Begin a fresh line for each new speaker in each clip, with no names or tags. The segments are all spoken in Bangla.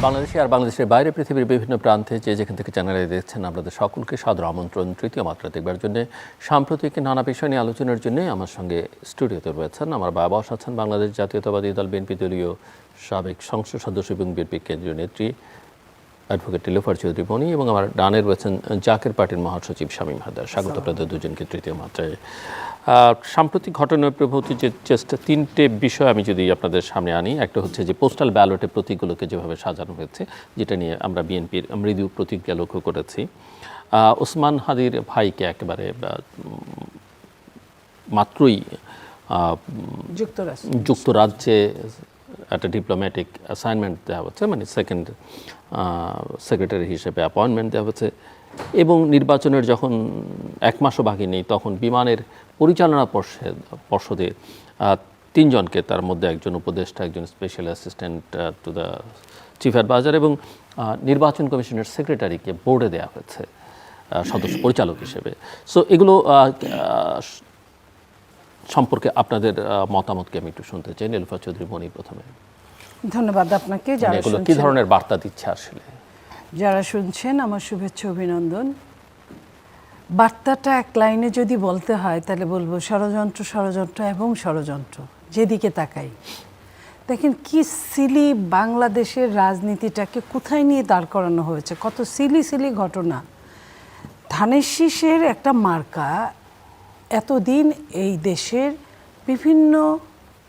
বাংলাদেশে আর বাংলাদেশের বাইরে পৃথিবীর বিভিন্ন প্রান্তে যে যেখান থেকে চ্যানেলে দেখছেন আপনাদের সকলকে সাদর আমন্ত্রণ তৃতীয় মাত্রা দেখবার জন্য সাম্প্রতিক নানা বিষয় নিয়ে আলোচনার জন্য আমার সঙ্গে স্টুডিওতে রয়েছেন আমার বাবা আছেন বাংলাদেশ জাতীয়তাবাদী দল বিএনপি দলীয় সাবেক সংসদ সদস্য এবং বিএনপি কেন্দ্রীয় নেত্রী অ্যাডভোকেট নীলুফার চৌধুরী মনি এবং আমার ডানে রয়েছেন জাকের পার্টির মহাসচিব শামীম হায়দার। স্বাগত আপনাদের দুজনকে তৃতীয় মাত্রায়। সাম্প্রতিক ঘটনার প্রভূতি যে চেষ্টা তিনটে বিষয় আমি যদি আপনাদের সামনে আনি, একটা হচ্ছে যে পোস্টাল ব্যালটে প্রতীকগুলোকে যেভাবে সাজানো হয়েছে, যেটা নিয়ে আমরা বিএনপির মৃদু প্রতিক্রিয়া লক্ষ্য করেছি। ওসমান হাদির ভাইকে একেবারে মাত্রই যুক্তরাজ্যে একটা ডিপ্লোম্যাটিক অ্যাসাইনমেন্ট দেওয়া হচ্ছে, মানে সেকেন্ড সেক্রেটারি হিসেবে অ্যাপয়েন্টমেন্ট দেওয়া হচ্ছে, এবং নির্বাচনের যখন এক মাসও বাকি নেই তখন বিমানের পরিচালনা পর্ষদে তিনজনকে, তার মধ্যে একজন উপদেষ্টা, একজন special assistant to the chief adviser এবং নির্বাচন কমিশনের সেক্রেটারিকে বোর্ডে দেওয়া হয়েছে সদস্য পরিচালক হিসেবে। সো এগুলো সম্পর্কে আপনাদের মতামতকে আমি একটু শুনতে চাই। নীলুফার চৌধুরী মনি প্রথমে।
ধন্যবাদ আপনাকে।
এগুলো কি ধরনের বার্তা দিচ্ছে আসলে?
যারা শুনছেন আমার শুভেচ্ছা অভিনন্দন। বার্তাটা এক লাইনে যদি বলতে হয় তাহলে বলবো ষড়যন্ত্র, ষড়যন্ত্র এবং ষড়যন্ত্র। যেদিকে তাকাই দেখেন কি সিলি বাংলাদেশের রাজনীতিটাকে কোথায় নিয়ে দাঁড় করানো হয়েছে, কত সিলি সিলি ঘটনা। ধানের শীষের একটা মার্কা এতদিন এই দেশের বিভিন্ন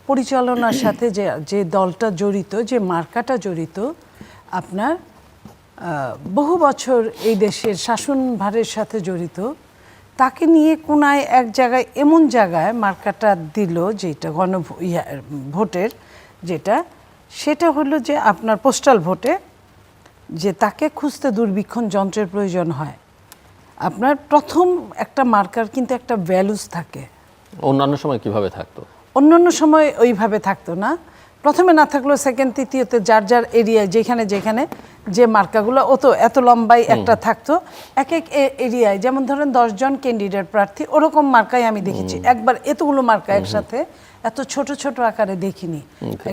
পরিচালনার সাথে যে দলটা জড়িত, যে মার্কাটা জড়িত, আপনার বহু বছর এই দেশের শাসনভারের সাথে জড়িত, তাকে নিয়ে কোনায় এক জায়গায় এমন জায়গায় মার্কাটা দিল যেটা ভোটের যেটা, সেটা হলো যে আপনার পোস্টাল ভোটে যে তাকে খুঁজতে দূরবীক্ষণ যন্ত্রের প্রয়োজন হয়। আপনার প্রথম একটা মার্কার কিন্তু একটা ভ্যালুস থাকে।
অন্যান্য সময় কিভাবে থাকতো?
অন্যান্য সময় ওইভাবে থাকতো না। প্রথমে না থাকলেও সেকেন্ড তৃতীয়তে যার যার এরিয়ায় যেখানে যেখানে যে মার্কাগুলো এত লম্বাই একটা থাকতো এক এক এরিয়ায়, যেমন ধরেন 10 জন ক্যান্ডিডেট প্রার্থী, ওরকম মার্কাই আমি দেখেছি। একবার এতগুলো মার্কা একসাথে এত ছোট ছোট আকারে দেখিনি।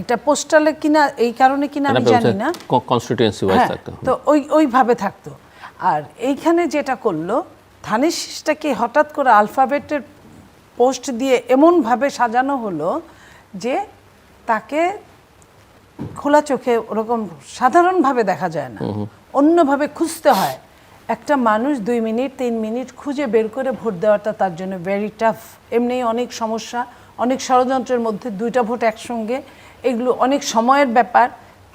একটা পোস্টালে কিনা এই কারণে কিনা আমি জানি না,
কনস্টিটিউয়েন্সি ওয়াইজ থাকতো।
তো ওইভাবে থাকতো। আর এইখানে যেটা করলো, ধানের শীষটাকে হঠাৎ করে আলফাবেটের পোস্ট দিয়ে এমনভাবে সাজানো হলো যে তাকে খোলা চোখে ওরকম সাধারণভাবে দেখা যায় না, অন্যভাবে খুঁজতে হয়। একটা মানুষ 2 মিনিট 3 মিনিট খুঁজে বের করে ভোট দেওয়াটা তার জন্য ভেরি টাফ। এমনি অনেক সমস্যা, অনেক ষড়যন্ত্রের মধ্যে 2টা ভোট একসঙ্গে, এগুলো অনেক সময়ের ব্যাপার।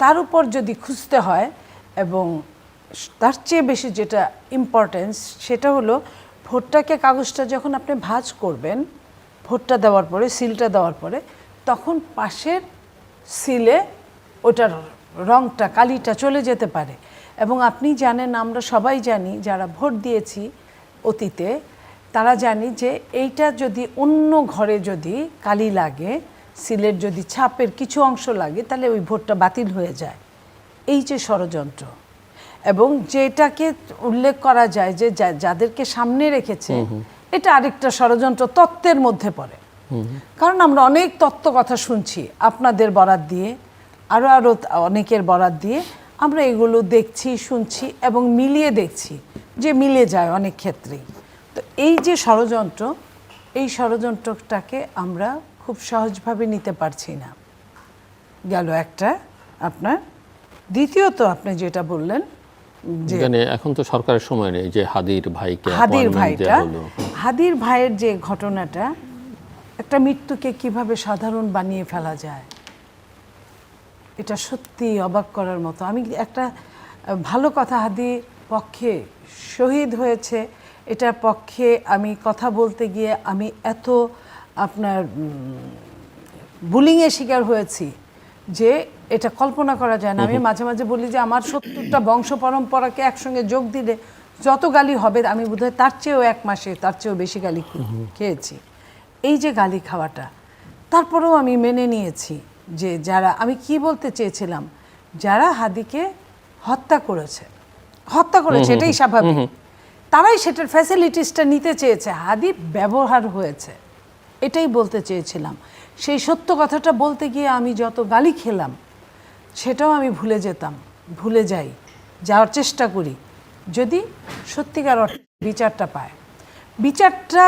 তার উপর যদি খুঁজতে হয়, এবং তার চেয়ে বেশি যেটা ইম্পর্টেন্স সেটা হলো ভোটটাকে, কাগজটা যখন আপনি ভাঁজ করবেন ভোটটা দেওয়ার পরে, সিলটা দেওয়ার পরে, তখন পাশের সিলে ওটার রংটা, কালিটা চলে যেতে পারে। এবং আপনি জানেন, আমরা সবাই জানি যারা ভোট দিয়েছি অতীতে, তারা জানি যে এইটা যদি অন্য ঘরে যদি কালি লাগে, সিলের যদি ছাপের কিছু অংশ লাগে, তাহলে ওই ভোটটা বাতিল হয়ে যায়। এই যে ষড়যন্ত্র, এবং যেটাকে উল্লেখ করা যায় যে যাদেরকে সামনে রেখেছে, এটা আরেকটা ষড়যন্ত্র তত্ত্বের মধ্যে পড়ে। কারণ আমরা অনেক তত্ত্ব কথা শুনছি আপনাদের বরাত দিয়ে, আরও অনেকের বরাত দিয়ে আমরা এগুলো দেখছি, শুনছি এবং মিলিয়ে দেখছি যে মিলে যায় অনেক ক্ষেত্রেই। তো এই যে ষড়যন্ত্র, এই ষড়যন্ত্রটাকে আমরা খুব সহজভাবে নিতে পারছি না, গেল একটা আপনার। দ্বিতীয়ত আপনি যেটা বললেন যে
এখন তো সরকারের সময় নেই, যে হাদির
ভাইয়ের যে ঘটনাটা, একটা মৃত্যুকে কিভাবে সাধারণ বানিয়ে ফেলা যায়, এটা সত্যি অবাক করার মতো। আমি একটা ভালো কথা, হাদির পক্ষে শহীদ হয়েছে, এটার পক্ষে আমি কথা বলতে গিয়ে আমি এত আপনার বুলিংয়ের শিকার হয়েছি যে এটা কল্পনা করা যায় না। আমি মাঝে মাঝে বলি যে আমার 70টা বংশ পরম্পরাকে একসঙ্গে যোগ দিলে যত গালি হবে, আমি বোধহয় তার চেয়েও 1 মাসে তার চেয়েও বেশি গালি খেয়েছি। এই যে গালি খাওয়াটা, তারপরেও আমি মেনে নিয়েছি যে যারা, আমি কি বলতে চেয়েছিলাম, যারা হাদিকে হত্যা করেছে এটাই স্বাভাবিক, তারাই সেটার ফ্যাসিলিটিসটা নিতে চেয়েছে, হাদি ব্যবহার হয়েছে, এটাই বলতে চেয়েছিলাম। সেই সত্য কথাটা বলতে গিয়ে আমি যত গালি খেলাম সেটাও আমি ভুলে যেতাম। ভুলে যাই, যাওয়ার চেষ্টা করি, যদি সত্যিকার অর্থে বিচারটা পায়। বিচারটা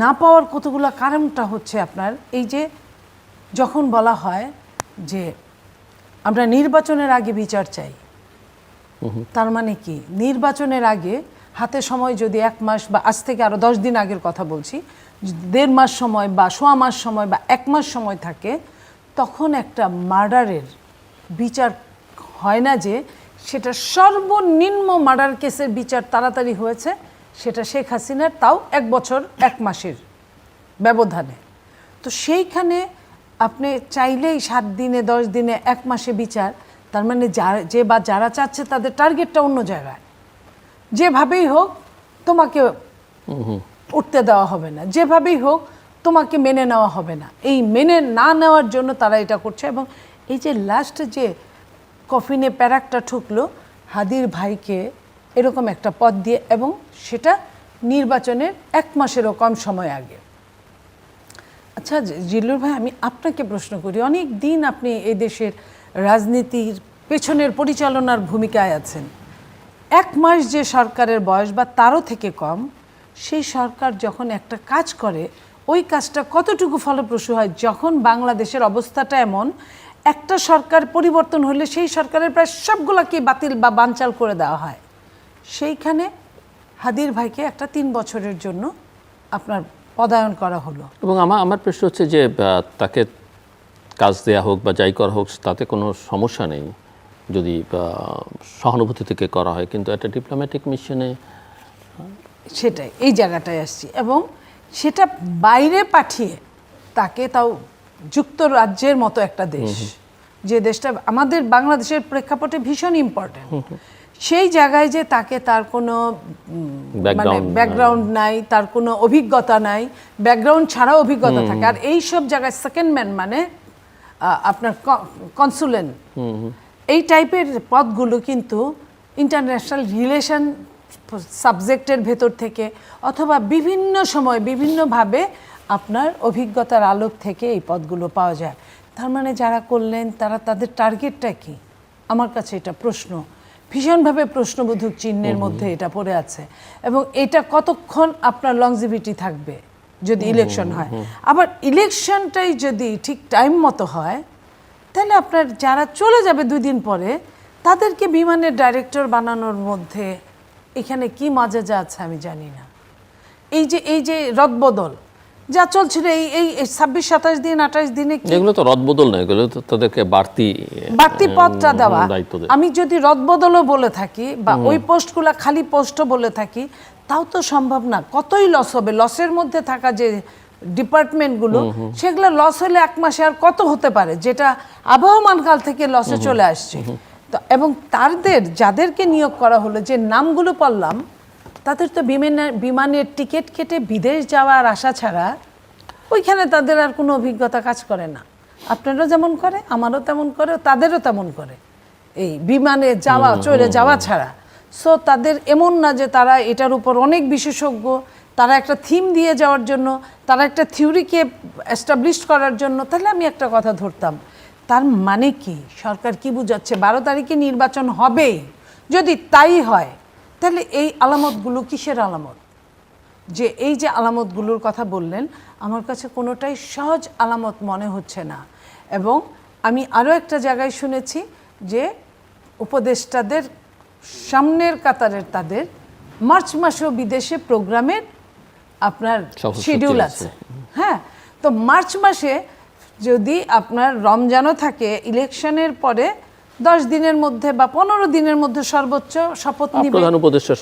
না পাওয়ার কতগুলো কারণটা হচ্ছে আপনার এই যে যখন বলা হয় যে আমরা নির্বাচনের আগে বিচার চাই, তার মানে কি নির্বাচনের আগে হাতে সময় যদি 1 মাস বা আজ থেকে আরও 10 দিন আগের কথা বলছি, 1.5 মাস সময় বা সোয়া মাস সময় বা 1 মাস সময় থাকে, তখন একটা মার্ডারের বিচার হয় না যে সেটা সর্বনিম্ন মার্ডার কেসের বিচার তাড়াতাড়ি হয়েছে, সেটা শেখ হাসিনার, তাও 1 বছর 1 মাসের ব্যবধানে। তো সেইখানে আপনি চাইলেই 7 দিনে 10 দিনে 1 মাসে বিচার, তার মানে যারা চাচ্ছে তাদের টার্গেটটা অন্য জায়গায়। যেভাবেই হোক তোমাকে উঠতে দেওয়া হবে না, যেভাবেই হোক তোমাকে মেনে নেওয়া হবে না, এই মেনে না নেওয়ার জন্য তারা এটা করছে। এবং এই যে লাস্ট যে কফিনে প্যারাকটা ঠুকলো হাদির ভাইকে এরকম একটা পদ দিয়ে, এবং সেটা নির্বাচনের 1 মাসেরও কম সময় আগে। আচ্ছা জিল্লুর ভাই, আমি আপনাকে প্রশ্ন করি, অনেক দিন আপনি এই দেশের রাজনীতির পেছনের পরিচালনার ভূমিকায় আছেন। 1 মাস যে সরকারের বয়স বা তারও থেকে কম, সেই সরকার যখন একটা কাজ করে ওই কাজটা কতটুকু ফলপ্রসূ হয়, যখন বাংলাদেশের অবস্থাটা এমন একটা সরকার পরিবর্তন হলে সেই সরকারের প্রায় সবগুলোকে বাতিল বা বানচাল করে দেওয়া হয়। সেইখানে হাদির ভাইকে একটা 3 বছরের জন্য আপনার পদায়ন করা হলো।
এবং আমার প্রশ্ন হচ্ছে যে তাকে কাজ দেয়া হোক বা যাই করা হোক তাতে কোনো সমস্যা নেই যদি সহানুভূতি থেকে করা হয়, কিন্তু একটা ডিপ্লোম্যাটিক মিশনে
সেটাই এই জায়গাটায় আসছি। এবং সেটা বাইরে পাঠিয়ে তাকে, তাও যুক্তরাজ্যের মতো একটা দেশ, যে দেশটা আমাদের বাংলাদেশের প্রেক্ষাপটে ভীষণ ইম্পর্টেন্ট, সেই জায়গায় যে তাকে তার কোনো মানে ব্যাকগ্রাউন্ড নাই, তার কোনো অভিজ্ঞতা নাই, ব্যাকগ্রাউন্ড ছাড়াও অভিজ্ঞতা থাকে, আর এই সব জায়গায় সেকেন্ড ম্যান মানে আপনার কনসুলেন্ট, এই টাইপের পদগুলো কিন্তু ইন্টারন্যাশনাল রিলেশন সাবজেক্টের ভেতর থেকে অথবা বিভিন্ন সময় বিভিন্নভাবে আপনার অভিজ্ঞতার আলোক থেকে এই পদগুলো পাওয়া যায়। তার মানে যারা করলেন তারা তাদের টার্গেটটা কি? আমার কাছে এটা প্রশ্ন, ভীষণভাবে প্রশ্নবোধক চিহ্নের মধ্যে এটা পড়ে আছে। এবং এটা কতক্ষণ আপনার লংজিভিটি থাকবে যদি ইলেকশন হয়। আবার ইলেকশনটাই যদি ঠিক টাইম মতো হয়, তাহলে আপনার যারা চলে যাবে 2 দিন পরে তাদেরকে বিমানের ডাইরেক্টর বানানোর মধ্যে এখানে কি মজা যা আছে আমি জানি না। এই যে রদবদল যা চলছিল এই 26-27 দিন 28 দিনে,
এগুলো তো রদবদল না, এগুলো তো তাদেরকে বাড়তি
পদটা দেওয়া। আমি যদি রদবদলও বলে থাকি বা ওই পোস্টগুলো খালি পোস্টও বলে থাকি, তাও তো সম্ভব না। কতই লস হবে, লসের মধ্যে থাকা যে ডিপার্টমেন্টগুলো, সেগুলো লস হলে 1 মাসে আর কত হতে পারে, যেটা আবহমান কাল থেকে লসে চলে আসছে। তো এবং যাদেরকে নিয়োগ করা হলো, যে নামগুলো পড়লাম, তাদের তো বিমানের টিকিট কেটে বিদেশ যাওয়ার আশা ছাড়া ওইখানে তাদের আর কোনো অভিজ্ঞতা কাজ করে না। আপনারও যেমন করে, আমারও তেমন করে, তাদেরও তেমন করে, এই বিমানে চলে যাওয়া ছাড়া। সো তাদের এমন না যে তারা এটার উপর অনেক বিশেষজ্ঞ, তারা একটা থিম দিয়ে যাওয়ার জন্য, তারা একটা থিওরিকে এস্টাবলিশ করার জন্য। তাহলে আমি একটা কথা ধরতাম, তার মানে কি সরকার কি বুঝাচ্ছে 12 তারিখে নির্বাচন হবেই, যদি তাই হয় তাহলে এই আলামতগুলো কিসের আলামত? যে এই যে আলামতগুলোর কথা বললেন, আমার কাছে কোনোটাই সহজ আলামত মনে হচ্ছে না। এবং আমি আরও একটা জায়গায় শুনেছি যে উপদেষ্টাদের সামনের কাতারের তাদের মার্চ মাসেও বিদেশে প্রোগ্রামের আপনার শিডিউল আছে। হ্যাঁ, তো মার্চ মাসে যদি আপনার রমজানও থাকে, ইলেকশনের পরে 10 দিনের মধ্যে বা 15 দিনের মধ্যে সর্বোচ্চ শপথ নিবে,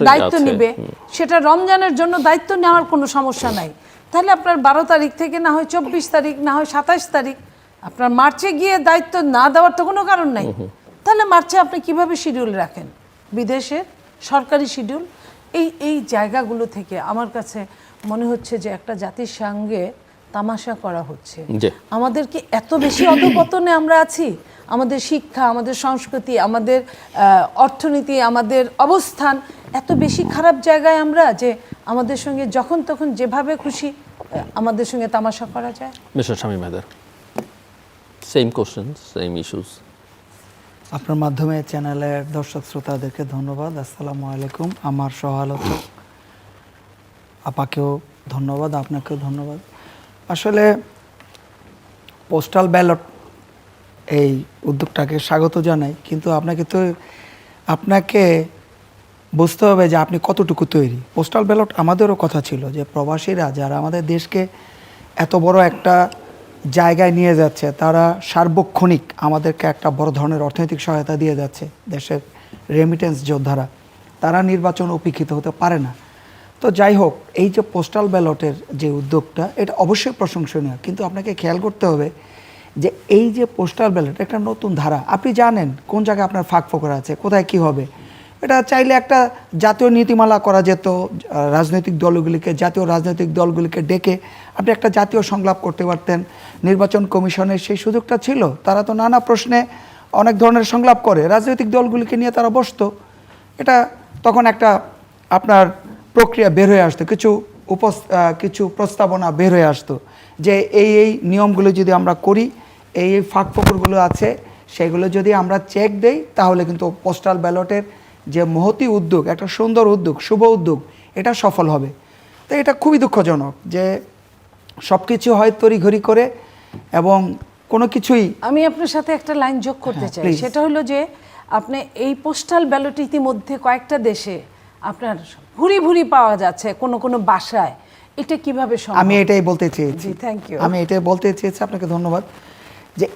দায়িত্ব নিবে, সেটা রমজানের জন্য দায়িত্ব নেওয়ার কোনো সমস্যা নাই। তাহলে আপনার 12 তারিখ থেকে না হয় 24 তারিখ, না হয় 27 তারিখ, আপনার মার্চে গিয়ে দায়িত্ব না দেওয়ার তো কোনো কারণ নাই। তাহলে মার্চে আপনি কিভাবে শিডিউল রাখেন বিদেশের সরকারি শিডিউল? এই জায়গাগুলো থেকে আমার কাছে মনে হচ্ছে যে একটা জাতির সঙ্গে তামাশা করা হচ্ছে। আমাদেরকে এত বেশি অধঃপতনে আমরা আছি, আমাদের শিক্ষা, আমাদের সংস্কৃতি, আমাদের অর্থনীতি, আমাদের অবস্থান এত বেশি খারাপ জায়গায় আমরা, যে আমাদের সঙ্গে যখন তখন যেভাবে খুশি আমাদের সঙ্গে তামাশা করা যায়।
Mister Shamim Haider, same question, same issues.
আপনার মাধ্যমে চ্যানেলের দর্শক শ্রোতাদেরকে ধন্যবাদ। আসসালামু আলাইকুম। আমার সহালোচক আপাকেও ধন্যবাদ, আপনাকেও ধন্যবাদ। আসলে পোস্টাল ব্যালট এই উদ্যোগটাকে স্বাগত জানাই, কিন্তু আপনাকে বুঝতে হবে যে আপনি কতটুকু তৈরি। পোস্টাল ব্যালট আমাদেরও কথা ছিল যে প্রবাসীরা যারা আমাদের দেশকে এত বড় একটা জায়গায় নিয়ে যাচ্ছে, তারা সার্বক্ষণিক আমাদেরকে একটা বড় ধরনের অর্থনৈতিক সহায়তা দিয়ে যাচ্ছে, দেশের রেমিটেন্স যোদ্ধারা, তারা নির্বাচন উপেক্ষিত হতে পারে না। তো যাই হোক, এই যে পোস্টাল ব্যালটের যে উদ্যোগটা, এটা অবশ্যই প্রশংসনীয়, কিন্তু আপনাকে খেয়াল করতে হবে যে এই যে পোস্টাল ব্যালট একটা নতুন ধারা। আপনি জানেন কোন জায়গায় আপনার ফাঁক ফোকর আছে, কোথায় কি হবে। এটা চাইলে একটা জাতীয় নীতিমালা করা যেত, জাতীয় রাজনৈতিক দলগুলিকে ডেকে আপনি একটা জাতীয় সংলাপ করতে পারতেন। নির্বাচন কমিশনের সেই সুযোগটা ছিল, তারা তো নানা প্রশ্নে অনেক ধরনের সংলাপ করে, রাজনৈতিক দলগুলিকে নিয়ে তারা বসতো। এটা তখন একটা আপনার প্রক্রিয়া বের হয়ে আসতো, কিছু প্রস্তাবনা বের হয়ে আসতো যে এই নিয়মগুলো যদি আমরা করি, এই ফাঁক ফোকরগুলো আছে, সেগুলো যদি আমরা চেক দেই, তাহলে কিন্তু পোস্টাল ব্যালটের যে মহতি উদ্যোগ, একটা সুন্দর উদ্যোগ, শুভ উদ্যোগ, এটা সফল হবে। তো এটা খুবই দুঃখজনক যে সব কিছু হয় তড়িঘড়ি করে এবং কোনো কিছুই।
আমি আপনার সাথে একটা লাইন যোগ করতে চাই,
please।
সেটা হলো যে আপনি এই পোস্টাল ব্যালট ইতিমধ্যে কয়েকটা দেশে আপনার ভুরি ভুরি পাওয়া যাচ্ছে কোনো কোনো বাসায়, এটা কিভাবে সম্ভব?
আমি এটাই বলতে চেয়েছি।
Thank you.
আমি এটাই বলতে চেয়েছি, আপনাকে ধন্যবাদ, যে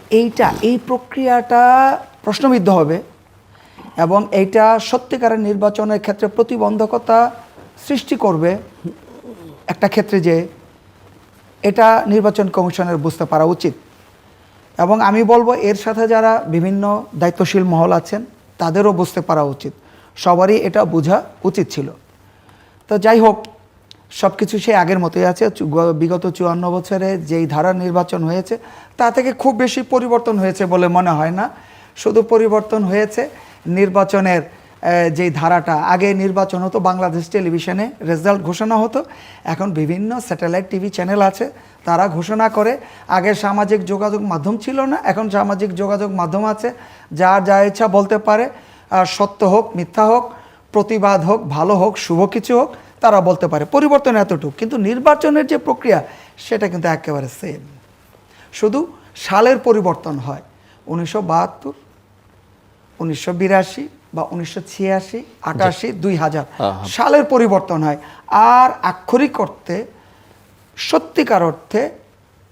এই প্রক্রিয়াটা প্রশ্নবিদ্ধ হবে এবং এইটা সত্যিকারের নির্বাচনের ক্ষেত্রে প্রতিবন্ধকতা সৃষ্টি করবে একটা ক্ষেত্রে, যে এটা নির্বাচন কমিশনের বুঝতে পারা উচিত। এবং আমি বলবো এর সাথে যারা বিভিন্ন দায়িত্বশীল মহল আছেন, তাদেরও বুঝতে পারা উচিত, সবারই এটা বোঝা উচিত ছিল। তো যাই হোক, সব কিছু সে আগের মতোই আছে। বিগত 54 বছরে যেই ধারা নির্বাচন হয়েছে, তা থেকে খুব বেশি পরিবর্তন হয়েছে বলে মনে হয় না। শুধু পরিবর্তন হয়েছে নির্বাচনের যেই ধারাটা, আগে নির্বাচন হতো বাংলাদেশ টেলিভিশনে, রেজাল্ট ঘোষণা হতো, এখন বিভিন্ন স্যাটেলাইট টিভি চ্যানেল আছে, তারা ঘোষণা করে। আগে সামাজিক যোগাযোগ মাধ্যম ছিল না, এখন সামাজিক যোগাযোগ মাধ্যম আছে, যার যা ইচ্ছা বলতে পারে, সত্য হোক মিথ্যা হোক, প্রতিবাদ হোক ভালো হোক শুভ কিছু হোক, তারা বলতে পারে। পরিবর্তন এতটুকু, কিন্তু নির্বাচনের যে প্রক্রিয়া সেটা কিন্তু একেবারে সেম, শুধু সালের পরিবর্তন হয়। 1972, 1982 বা 1986, 88, 2000 সালের পরিবর্তন হয়। আর আক্ষরিক অর্থে, সত্যিকার অর্থে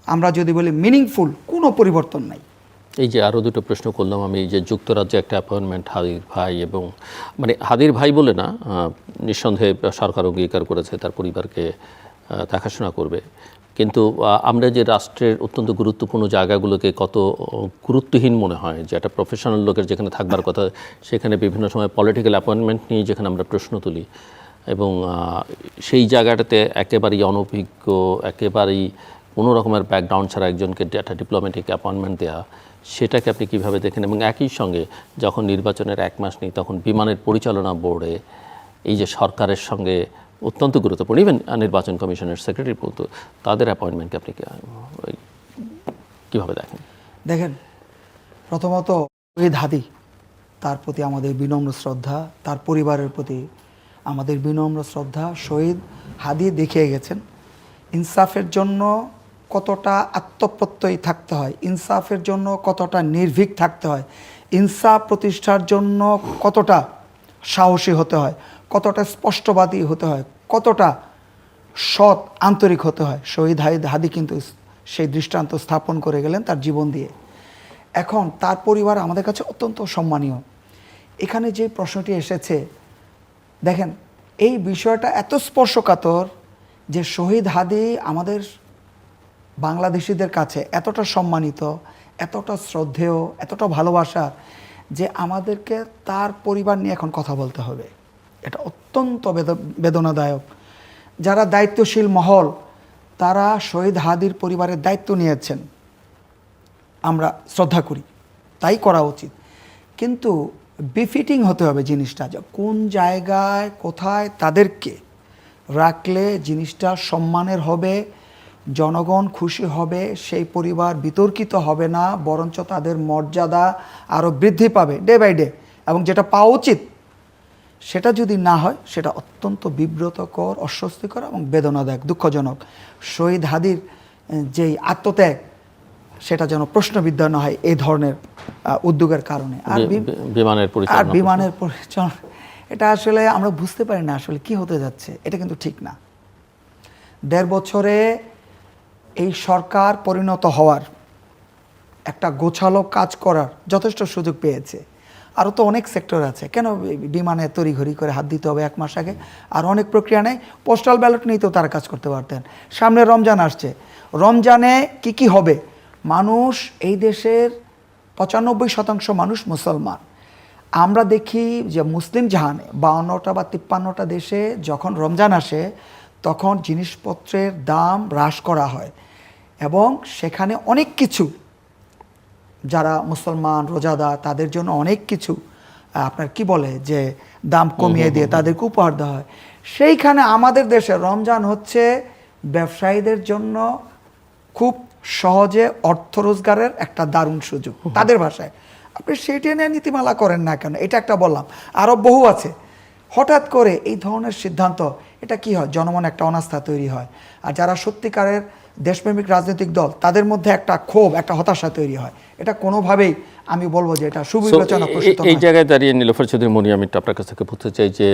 আমরা যদি বলি মিনিংফুল, কোনো পরিবর্তন নাই।
এই যে আরও দুটো প্রশ্ন করলাম আমি, যে যুক্তরাজ্যে একটা অ্যাপয়েন্টমেন্ট হাদির ভাই, এবং মানে হাদির ভাই বলে না, নিঃসন্দেহে সরকার অঙ্গীকার করেছে তার পরিবারকে দেখাশোনা করবে, কিন্তু আমরা যে রাষ্ট্রের অত্যন্ত গুরুত্বপূর্ণ জায়গাগুলোকে কত গুরুত্বহীন মনে হয়, যে একটা প্রফেশনাল লোকের যেখানে থাকবার কথা, সেখানে বিভিন্ন সময় পলিটিক্যাল অ্যাপয়েন্টমেন্ট নিয়ে যেখানে আমরা প্রশ্ন তুলি, এবং সেই জায়গাটাতে একেবারেই অনভিজ্ঞ, একেবারেই কোনো রকমের ব্যাকগ্রাউন্ড ছাড়া একজনকে একটা ডিপ্লোম্যাটিক অ্যাপয়েন্টমেন্ট দেওয়া, সেটাকে আপনি কীভাবে দেখেন? এবং একই সঙ্গে যখন নির্বাচনের 1 মাস নেই, তখন বিমানের পরিচালনা বোর্ডে এই যে সরকারের সঙ্গে অত্যন্ত গুরুত্বপূর্ণ, ইভেন নির্বাচন কমিশনের সেক্রেটারি পর্যন্ত, তাদের অ্যাপয়েন্টমেন্টকে আপনি কীভাবে দেখেন?
দেখেন, প্রথমত শহীদ হাদি, তার প্রতি আমাদের বিনম্র শ্রদ্ধা, তার পরিবারের প্রতি আমাদের বিনম্র শ্রদ্ধা। শহীদ হাদি দেখিয়ে গেছেন ইনসাফের জন্য কতটা আত্মপ্রত্যয়ী থাকতে হয়, ইনসাফের জন্য কতটা নির্ভীক থাকতে হয়, ইনসাফ প্রতিষ্ঠার জন্য কতটা সাহসী হতে হয়, কতটা স্পষ্টবাদী হতে হয়, কতটা সৎ আন্তরিক হতে হয়। শহীদ হাদি কিন্তু সেই দৃষ্টান্ত স্থাপন করে গেলেন তার জীবন দিয়ে। এখন তার পরিবার আমাদের কাছে অত্যন্ত সম্মানীয়। এখানে যে প্রশ্নটি এসেছে, দেখেন এই বিষয়টা এত স্পর্শকাতর যে শহীদ হাদি আমাদের বাংলাদেশিদের কাছে এতটা সম্মানিত, এতটা শ্রদ্ধেয়, এতটা ভালোবাসা, যে আমাদেরকে তার পরিবার নিয়ে এখন কথা বলতে হবে। এটা অত্যন্ত বেদনাদায়ক। যারা দায়িত্বশীল মহল, তারা শহীদ হাদির পরিবারের দায়িত্ব নিয়েছেন, আমরা শ্রদ্ধা করি, তাই করা উচিত। কিন্তু বিফিটিং হতে হবে জিনিসটা, যে কোন জায়গায় কোথায় তাদেরকে রাখলে জিনিসটা সম্মানের হবে, জনগণ খুশি হবে, সেই পরিবার বিতর্কিত হবে না, বরঞ্চ তাদের মর্যাদা আরও বৃদ্ধি পাবে ডে বাই ডে, এবং যেটা পাওয়া উচিত সেটা যদি না হয় সেটা অত্যন্ত বিব্রতকর, অস্বস্তিকর এবং বেদনাদায়ক, দুঃখজনক। শহীদ হাদির যেই আত্মত্যাগ সেটা যেন প্রশ্নবিদ্ধ না হয় এই ধরনের উদ্যোগের কারণে। আর বিমানের পরিচালনা এটা আসলে আমরা বুঝতে পারি না আসলে কি হতে যাচ্ছে, এটা কিন্তু ঠিক না। 1.5 বছরে এই সরকার পরিণত হওয়ার, একটা গোছালো কাজ করার যথেষ্ট সুযোগ পেয়েছে। আরও তো অনেক সেক্টর আছে, কেন বিমানে তড়িঘড়ি করে হাত দিতে হবে 1 মাস আগে? আর অনেক প্রক্রিয়া নেই, পোস্টাল ব্যালট নিয়েই তো তারা কাজ করতে পারতেন। সামনে রমজান আসছে, রমজানে কি কি হবে? মানুষ, এই দেশের 95% মানুষ মুসলমান। আমরা দেখি যে মুসলিম জাহানে 52টা বা 53টা দেশে যখন রমজান আসে তখন জিনিসপত্রের দাম হ্রাস করা হয়, এবং সেখানে অনেক কিছু, যারা মুসলমান রোজাদার তাদের জন্য অনেক কিছু আপনার কি বলে যে দাম কমিয়ে দিয়ে তাদেরকে উপহার দেওয়া হয়। সেইখানে আমাদের দেশে রমজান হচ্ছে ব্যবসায়ীদের জন্য খুব সহজে অর্থ রোজগারের একটা দারুণ সুযোগ তাদের ভাষায়। আপনি সেইটা নিয়ে নীতিমালা করেন না কেন? এটা একটা বললাম, আরও বহু আছে। হঠাৎ করে এই ধরনের সিদ্ধান্ত, এটা কি হয়? জনমনে একটা অনাস্থা তৈরি হয়, আর যারা সত্যিকারের দেশপ্রেমিক রাজনৈতিক দল তাদের মধ্যে একটা ক্ষোভ, একটা হতাশা তৈরি হয়। এটা কোনোভাবেই আমি বলবো যে এটা সুবিবেচনা প্রসূত নয়।
এই জায়গায় দাঁড়িয়ে নীলোফার চৌধুরী মনি, আমি আপনার কাছ থেকে বলতে চাই যে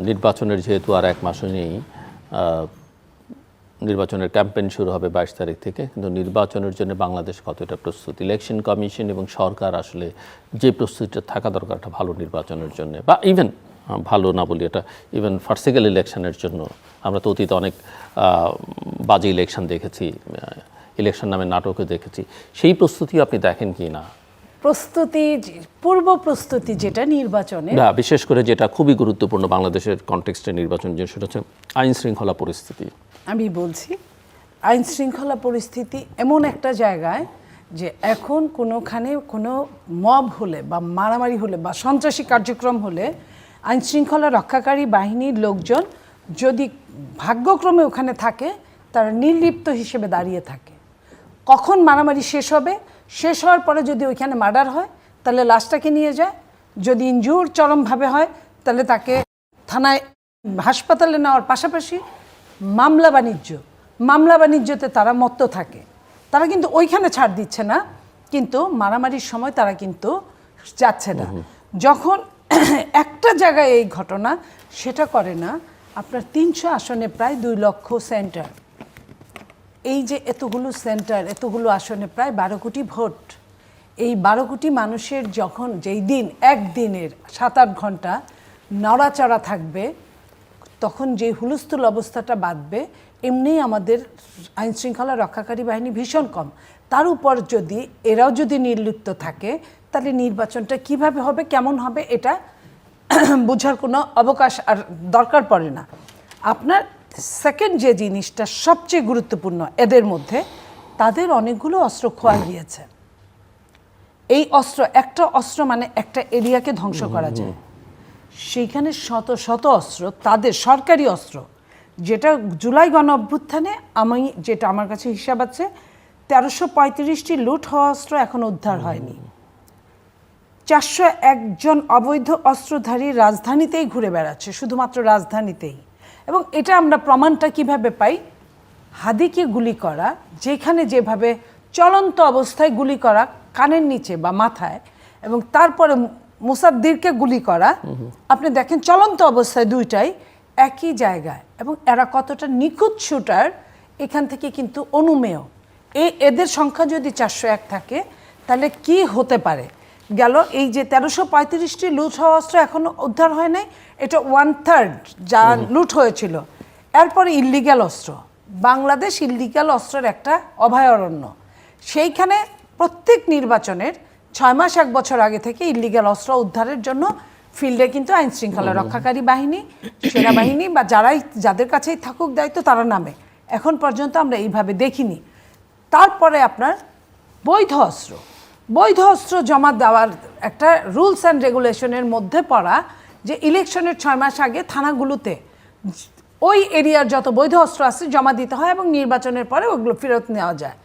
নির্বাচনের যেহেতু আর 1 মাসও নেই, নির্বাচনের ক্যাম্পেইন শুরু হবে 22 তারিখ থেকে, কিন্তু নির্বাচনের জন্য বাংলাদেশ কতটা প্রস্তুত? ইলেকশন কমিশন এবং সরকার আসলে যে প্রস্তুতিটা থাকা দরকার একটা ভালো নির্বাচনের জন্য, বা ইভেন ভালো না বলি, এটা ইভেন ফার্সিক্যাল ইলেকশনের জন্য। আমরা তো অতীতে অনেক বাজে ইলেকশন দেখেছি, ইলেকশন নামে নাটকও দেখেছি। সেই প্রস্তুতি আপনি দেখেন কি না?
প্রস্তুতি, পূর্ব প্রস্তুতি যেটা নির্বাচনে,
না, বিশেষ করে যেটা খুবই গুরুত্বপূর্ণ বাংলাদেশের কনটেক্সটে নির্বাচন, যে সেটা হচ্ছে আইন শৃঙ্খলা পরিস্থিতি।
আমি বলছি আইন শৃঙ্খলা পরিস্থিতি এমন একটা জায়গায় যে এখন কোনোখানে কোনো মব হলে বা মারামারি হলে বা সন্ত্রাসী কার্যক্রম হলে আইন শৃঙ্খলা রক্ষাকারী বাহিনীর লোকজন যদি ভাগ্যক্রমে ওখানে থাকে, তারা নির্লিপ্ত হিসেবে দাঁড়িয়ে থাকে। কখন মারামারি শেষ হবে, শেষ হওয়ার পরে যদি ওইখানে মার্ডার হয় তাহলে লাশটাকে নিয়ে যায়, যদি ইনজুর চরমভাবে হয় তাহলে তাকে থানায় হাসপাতালে নেওয়ার পাশাপাশি মামলা বাণিজ্যতে তারা মত্ত থাকে। তারা কিন্তু ওইখানে ছাড় দিচ্ছে না, কিন্তু মারামারির সময় তারা কিন্তু যাচ্ছে না। যখন একটা জায়গায় এই ঘটনা, সেটা করে না আপনার 300 আসনে প্রায় 2 লক্ষ সেন্টার। এই যে এতগুলো সেন্টার, এতগুলো আসনে প্রায় 12 কোটি ভোট, এই 12 কোটি মানুষের যখন যেই দিন একদিনের 7-8 ঘন্টা নড়াচড়া থাকবে, তখন যে হুলস্থুল অবস্থাটা বাঁধবে, এমনিই আমাদের আইন শৃঙ্খলা রক্ষাকারী বাহিনী ভীষণ কম। তার উপর যদি এরাও যদি নির্লিপ্ত থাকে, তাহলে নির্বাচনটা কিভাবে হবে, কেমন হবে, এটা বোঝার কোনো অবকাশ আর দরকার পড়ে না। আপনার সেকেন্ড যে জিনিসটা সবচেয়ে গুরুত্বপূর্ণ এদের মধ্যে, তাদের অনেকগুলো অস্ত্র খোয়া গিয়েছে। এই অস্ত্র, একটা অস্ত্র মানে একটা এরিয়াকে ধ্বংস করা যায়। সেইখানে শত শত অস্ত্র, তাদের সরকারি অস্ত্র, যেটা জুলাই গণ অভ্যুত্থানে যেটা আমার কাছে হিসাব আছে 1335টি লুট হওয়া অস্ত্র এখনো উদ্ধার হয়নি। 401 জন অবৈধ অস্ত্রধারী রাজধানীতেই ঘুরে বেড়াচ্ছে, শুধুমাত্র রাজধানীতেই। এবং এটা আমরা প্রমাণটা কিভাবে পাই? হাদিকে গুলি করা, যেখানে যেভাবে চলন্ত অবস্থায় গুলি করা কানের নিচে বা মাথায়, এবং তারপরে মুসাদ্দিরকে গুলি করা, আপনি দেখেন চলন্ত অবস্থায় দুইটাই একই জায়গায়, এবং এরা কতটা নিখুঁত শুটার এখান থেকে কিন্তু অনুমেয়। এদের সংখ্যা যদি 401 থাকে তাহলে কি হতে পারে? গেল এই যে 1335টি লুট হওয়া অস্ত্র এখনো উদ্ধার হয় নাই, এটা 1/3 যা লুট হয়েছিল। এরপরে ইল্লিগ্যাল অস্ত্র, বাংলাদেশ ইল্লিগ্যাল অস্ত্রের একটা অভয়ারণ্য। সেইখানে প্রত্যেক নির্বাচনের 6 মাস 1 বছর আগে থেকে ইল্লিগ্যাল অস্ত্র উদ্ধারের জন্য ফিল্ডে কিন্তু আইন শৃঙ্খলা রক্ষাকারী বাহিনী, সেনাবাহিনী বা যাদের কাছেই থাকুক দায়িত্ব, তারা নামে। এখন পর্যন্ত আমরা এইভাবে দেখিনি। তারপরে আপনার বৈধ অস্ত্র জমা দেওয়ার একটা রুলস অ্যান্ড রেগুলেশনের মধ্যে পড়া, যে ইলেকশনের 6 মাস আগে থানাগুলোতে ওই এরিয়ার যত বৈধ অস্ত্র আছে জমা দিতে হয় এবং নির্বাচনের পরে ওগুলো ফেরত নেওয়া যায়।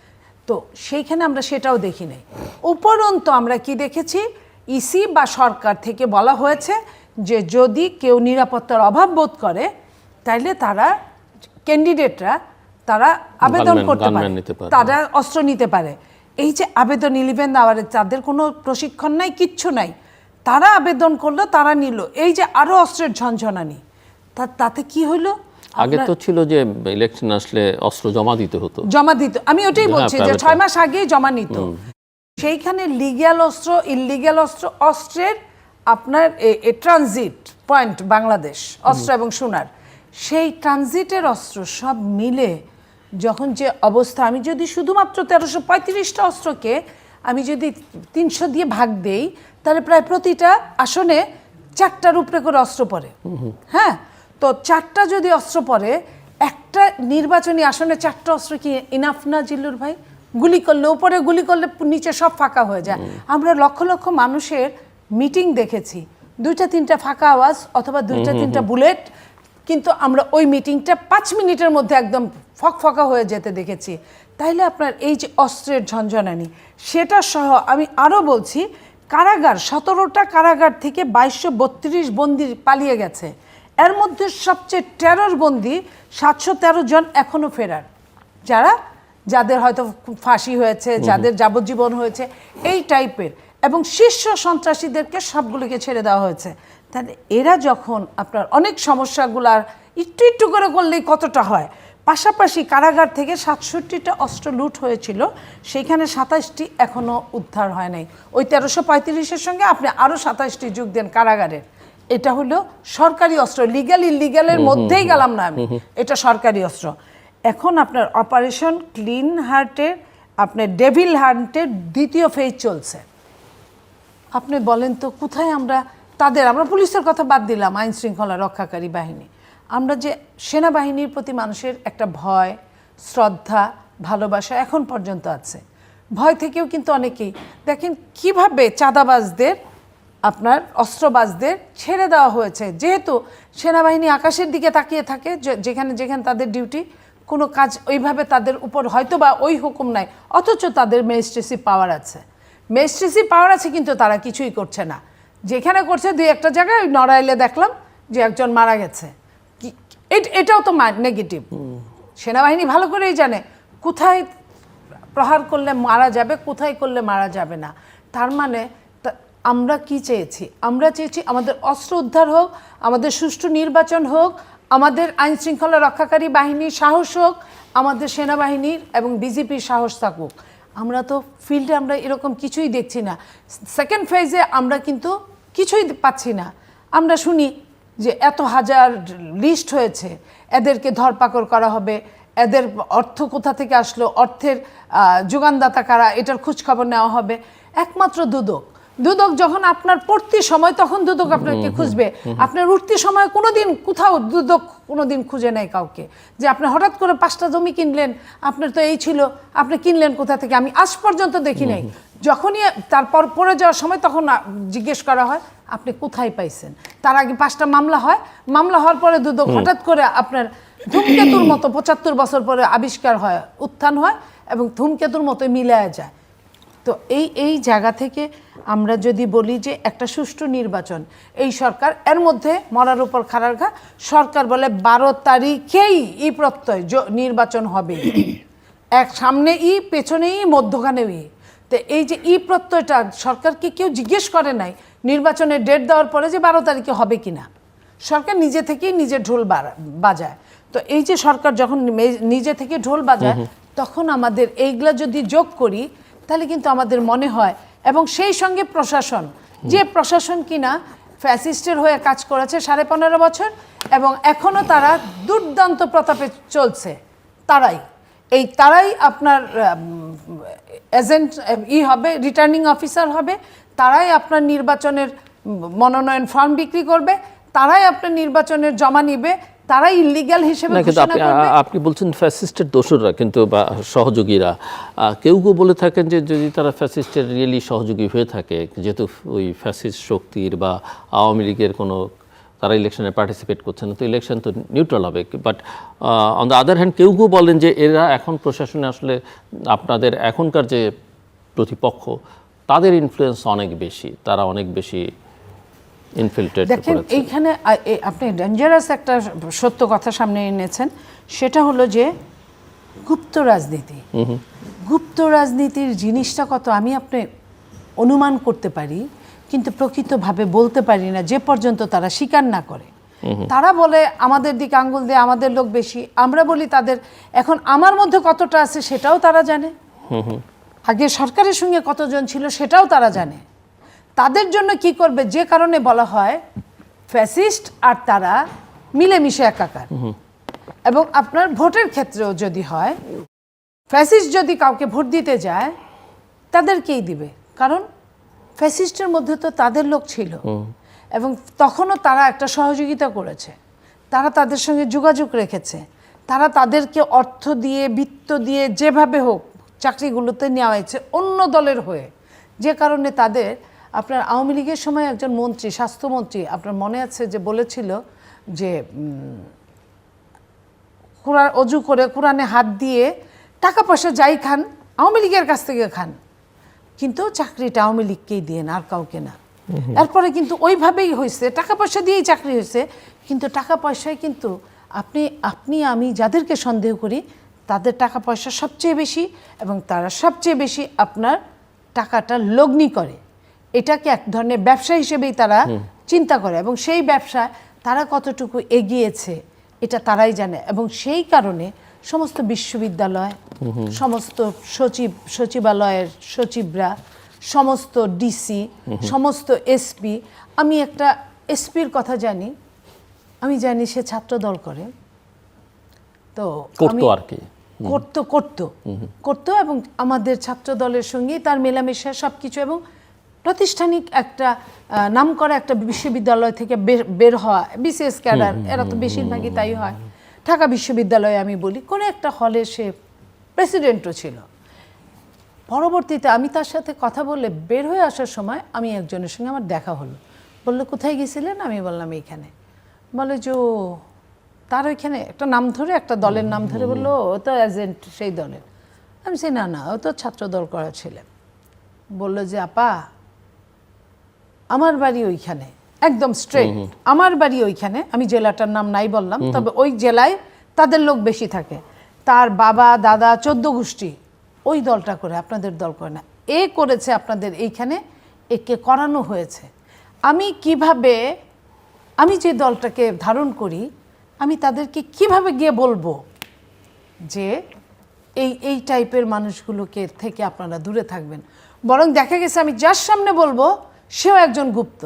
তো সেইখানে আমরা সেটাও দেখি নাই। উপরন্তু আমরা কি দেখেছি, ইসি বা সরকার থেকে বলা হয়েছে যে যদি কেউ নিরাপত্তার অভাব বোধ করে তাইলে তারা ক্যান্ডিডেটরা তারা আবেদন করতে পারে, তারা অস্ত্র নিতে পারে। এই যে আবেদন 11 আওয়ারে তাদের কোনো প্রশিক্ষণ নাই, কিচ্ছু নাই, তারা আবেদন করলো, তারা নিল, এই যে আরো অস্ত্রের ঝনঝনানি, তাতে কি হলো?
আগে তো ছিল যে ইলেকশন আসলে অস্ত্র জমা দিতে হতো,
জমা দিত, আমি ওটাই বলছি যে 6 মাস আগেই জমা নিত। সেইখানে লিগ্যাল অস্ত্র, ইললিগ্যাল অস্ত্র, অস্ত্রের আপনার ট্রানজিট পয়েন্ট বাংলাদেশ, অস্ত্র এবং সোনার, সেই ট্রানজিটের অস্ত্র সব মিলে যখন যে অবস্থা, আমি যদি শুধুমাত্র 1335টা অস্ত্রকে আমি যদি 300 দিয়ে ভাগ দেই তাহলে প্রায় প্রতিটা আসনে 4টার উপরে করে অস্ত্র পড়ে। হ্যাঁ, তো 4টা যদি অস্ত্র পড়ে একটা নির্বাচনী আসনে 4টা অস্ত্র কি ইনাফ না জিল্লুর ভাই? গুলি করলে উপরে, গুলি করলে নিচে সব ফাঁকা হয়ে যায়। আমরা লক্ষ লক্ষ মানুষের মিটিং দেখেছি, 2-3টা ফাঁকা আওয়াজ অথবা 2-3টা বুলেট, কিন্তু আমরা ওই মিটিংটা 5 মিনিটের মধ্যে একদম ফকফকা হয়ে যেতে দেখেছি। তাইলে আপনার এই যে অস্ত্রের ঝনঝনানি, সেটা সহ আমি আরও বলছি, কারাগার 17টা কারাগার থেকে 2232 বন্দী পালিয়ে গেছে। এর মধ্যে সবচেয়ে টেরর বন্দী 713 জন এখনো ফেরার, যাদের হয়তো ফাঁসি হয়েছে, যাদের যাবজ্জীবন হয়েছে, এই টাইপের, এবং শীর্ষ সন্ত্রাসীদেরকে সবগুলোকে ছেড়ে দেওয়া হয়েছে। তাহলে এরা যখন আপনার অনেক সমস্যাগুলার একটু একটু করে করলেই কতটা হয়, পাশাপাশি কারাগার থেকে 67টা অস্ত্র লুট হয়েছিল, সেইখানে 27টি এখনও উদ্ধার হয় নাই। ওই 1335-এর সঙ্গে আপনি আরও 27টি যোগ দেন কারাগারের। এটা হলো সরকারি অস্ত্র, লিগ্যাল ইললিগ্যালের মধ্যেই গেলাম না আমি, এটা সরকারি অস্ত্র। এখন আপনার অপারেশন ক্লিন হার্টের, আপনার ডেভিল হান্টের 2য় ফেজ চলছে। আপনি বলেন তো কোথায় আমরা আমরা পুলিশের কথা বাদ দিলাম, আইন শৃঙ্খলা রক্ষাকারী বাহিনী, আমরা যে সেনাবাহিনীর প্রতি মানুষের একটা ভয়, শ্রদ্ধা, ভালোবাসা এখন পর্যন্ত আছে। ভয় থেকেও কিন্তু অনেকেই দেখেন কিভাবে চাঁদাবাজদের, আপনার অস্ত্রবাজদের ছেড়ে দেওয়া হয়েছে, যেহেতু সেনাবাহিনী আকাশের দিকে তাকিয়ে থাকে, যেখানে যেখানে তাদের ডিউটি, কোনো কাজ ওইভাবে তাদের উপর হয়তো বা ওই হুকুম নাই, অথচ তাদের ম্যাজিস্ট্রেসি পাওয়ার আছে, ম্যাজিস্ট্রেসি পাওয়ার আছে, কিন্তু তারা কিছুই করছে না। যেখানে করছে 2-1টা জায়গায়, ওই নড়াইলে দেখলাম যে একজন মারা গেছে, এটাও তো নেগেটিভ। সেনাবাহিনী ভালো করেই জানে কোথায় প্রহার করলে মারা যাবে, কোথায় করলে মারা যাবে না। তার মানে আমরা কি চেয়েছি? আমরা চেয়েছি আমাদের অস্ত্র উদ্ধার হোক, আমাদের সুষ্ঠু নির্বাচন হোক, আমাদের আইন শৃঙ্খলা রক্ষাকারী বাহিনীর সাহস হোক, আমাদের সেনাবাহিনীর এবং বিজেপির সাহস থাকুক। আমরা তো ফিল্ডে আমরা এরকম কিছুই দেখছি না। সেকেন্ড ফেজে আমরা কিন্তু কিছুই পাচ্ছি না। আমরা শুনি যে এত হাজার লিস্ট হয়েছে, এদেরকে ধরপাকড় করা হবে, এদের অর্থ কোথা থেকে আসলো, অর্থের যোগানদাতা কারা, এটার খোঁজখবর নেওয়া হবে। একমাত্র দুদক যখন আপনার পড়তি সময়, তখন দুদক আপনাকে খুঁজবে। আপনার উঠতি সময় কোনোদিন কোথাও দুদক কোনোদিন খুঁজে নেয় কাউকে, যে আপনি হঠাৎ করে 5টা জমি কিনলেন, আপনার তো এই ছিল, আপনি কিনলেন কোথা থেকে, আমি আজ পর্যন্ত দেখি নাই। যখনই তারপর পড়ে যাওয়ার সময় তখন জিজ্ঞেস করা হয় আপনি কোথায় পাইছেন। তার আগে 5টা মামলা হয়, মামলা হওয়ার পরে দুদক হঠাৎ করে আপনার ধূমকেতুর মতো 75 বছর পরে আবিষ্কার হয়, উত্থান হয় এবং ধূমকেতুর মতো মিলায়া যায়। তো এই জায়গা থেকে আমরা যদি বলি যে একটা সুষ্ঠু নির্বাচন, এই সরকার, এর মধ্যে মরার উপর খাড়ার ঘা, সরকার বলে 12 তারিখেই প্রত্যয় নির্বাচন হবে, এক সামনে পেছনে মধ্যখানে তো এই যে প্রত্যয়টা সরকারকে কেউ জিজ্ঞেস করে নাই নির্বাচনের ডেট দেওয়ার পরে যে 12 তারিখে হবে কিনা। সরকার নিজে থেকেই নিজের ঢোল বাজায়। তো এই যে সরকার যখন নিজে থেকে ঢোল বাজায়, তখন আমাদের এইগুলা যদি যোগ করি তাহলে কিন্তু আমাদের মনে হয়, এবং সেই সঙ্গে প্রশাসন, যে প্রশাসন কিনা ফ্যাসিস্টের হয়ে কাজ করেছে 15.5 বছর এবং এখনও তারা দুর্দান্ত প্রতাপে চলছে, তারাই আপনার এজেন্ট হবে, রিটার্নিং অফিসার হবে, তারাই আপনার নির্বাচনের মনোনয়ন ফর্ম বিক্রি করবে, তারাই আপনার নির্বাচনের জমা নিবে, তারাই ইলিগ্যাল হিসেবে ঘোষণা করবে।
আপনি বলছেন ফ্যাসিস্টের দোসররা, কিন্তু বা সহযোগীরা, কেউ বলে থাকেন যে যদি তারা ফ্যাসিস্টের রিয়েলি সহযোগী হয়ে থাকে, যেহেতু ওই ফ্যাসিস্ট শক্তির বা আওয়ামী লীগের কোনো তারা ইলেকশনে পার্টিসিপেট করছে না, তো ইলেকশন তো নিউট্রাল হবে। But on the other hand কেউ কেউ বলেন যে এরা এখন প্রশাসনে আসলে আপনাদের এখনকার যে প্রতিপক্ষ তাদের ইনফ্লুয়েন্স অনেক বেশি, তারা অনেক বেশি ইনফিল্ট্রেট
দেখেন
করেছে।
এইখানে আপনি ডেঞ্জারাস একটা সত্য কথা সামনে এনেছেন, সেটা হলো যে গুপ্ত রাজনীতি। গুপ্ত রাজনীতির জিনিসটা কত আমি আপনি অনুমান করতে পারি, কিন্তু প্রকৃতভাবে বলতে পারি না যে পর্যন্ত তারা স্বীকার না করে। তারা বলে আমাদের দিকে আঙ্গুল দিয়ে আমাদের লোক বেশি, আমরা বলি তাদের। এখন আমার মধ্যে কতটা আছে সেটাও তারা জানে, আগে সরকারের সঙ্গে কতজন ছিল সেটাও তারা জানে। তাদের জন্য কি করবে, যে কারণে বলা হয় ফ্যাসিস্ট আর তারা মিলেমিশে একাকার। এবং আপনার ভোটের ক্ষেত্রেও যদি হয়, ফ্যাসিস্ট যদি কাউকে ভোট দিতে যায় তাদেরকেই দিবে, কারণ ফ্যাসিস্টের মধ্যে তো তাদের লোক ছিল এবং তখনও তারা একটা সহযোগিতা করেছে, তারা তাদের সঙ্গে যোগাযোগ রেখেছে, তারা তাদেরকে অর্থ দিয়ে বিত্ত দিয়ে যেভাবে হোক চাকরিগুলোতে নেওয়া হয়েছে অন্য দলের হয়ে। যে কারণে তাদের আপনার আওয়ামী লীগের সময় একজন মন্ত্রী, স্বাস্থ্যমন্ত্রী, আপনার মনে আছে যে বলেছিল যে কোরআন অজু করে কোরআনে হাত দিয়ে টাকা পয়সা যাই খান আওয়ামী লীগের কাছ থেকে খান, কিন্তু চাকরিটা আওয়ামী লীগকেই দিয়ে না, আর কাউকে না। এরপরে কিন্তু ওইভাবেই হয়েছে, টাকা পয়সা দিয়েই চাকরি হয়েছে, কিন্তু টাকা পয়সায় কিন্তু আপনি আমি যাদেরকে সন্দেহ করি তাদের টাকা পয়সা সবচেয়ে বেশি এবং তারা সবচেয়ে বেশি আপনার টাকাটা লগ্নি করে। এটাকে এক ধরনের ব্যবসা হিসেবেই তারা চিন্তা করে এবং সেই ব্যবসায় তারা কতটুকু এগিয়েছে এটা তারাই জানে। এবং সেই কারণে সমস্ত বিশ্ববিদ্যালয়, সমস্ত সচিবালয়ের সচিবরা, সমস্ত ডিসি, সমস্ত এসপি, আমি একটা এসপির কথা জানি, আমি জানি সে ছাত্র দল করে, তো
করতো আর কি,
করতো এবং আমাদের ছাত্র দলের সঙ্গেই তার মেলামেশা সব কিছু, এবং প্রাতিষ্ঠানিক একটা নামকরা একটা বিশ্ববিদ্যালয় থেকে বের হওয়া বিসিএস ক্যাডার, এরা তো বেশিরভাগই তাই হয়। ঢাকা বিশ্ববিদ্যালয়ে আমি বলি কোনো একটা হলে সে প্রেসিডেন্টও ছিল। পরবর্তীতে আমি তার সাথে কথা বলে বের হয়ে আসার সময় আমি একজনের সঙ্গে আমার দেখা হলো, বললো কোথায় গেছিলেন, আমি বললাম এইখানে। বলে যে তার ওইখানে একটা নাম ধরে, একটা দলের নাম ধরে বললো ও তো এজেন্ট সেই দলের। আমি বলছি না না, ও তো ছাত্র দল করা ছিলেন। বললো যে আপা আমার বাড়ি ওইখানে, একদম স্ট্রেট আমার বাড়ি ওইখানে, আমি জেলাটার নাম নাই বললাম, তবে ওই জেলায় তাদের লোক বেশি থাকে, তার বাবা দাদা 14 গোষ্ঠী ওই দলটা করে, আপনাদের দল করে না, এ করেছে আপনাদের এইখানে, একে করানো হয়েছে। আমি কিভাবে, আমি যে দলটাকে ধারণ করি, আমি তাদেরকে কিভাবে গিয়ে বলবো যে এই টাইপের মানুষগুলোকে থেকে আপনারা দূরে থাকবেন। বরং দেখা গেছে আমি যার সামনে বলবো সেও একজন গুপ্ত,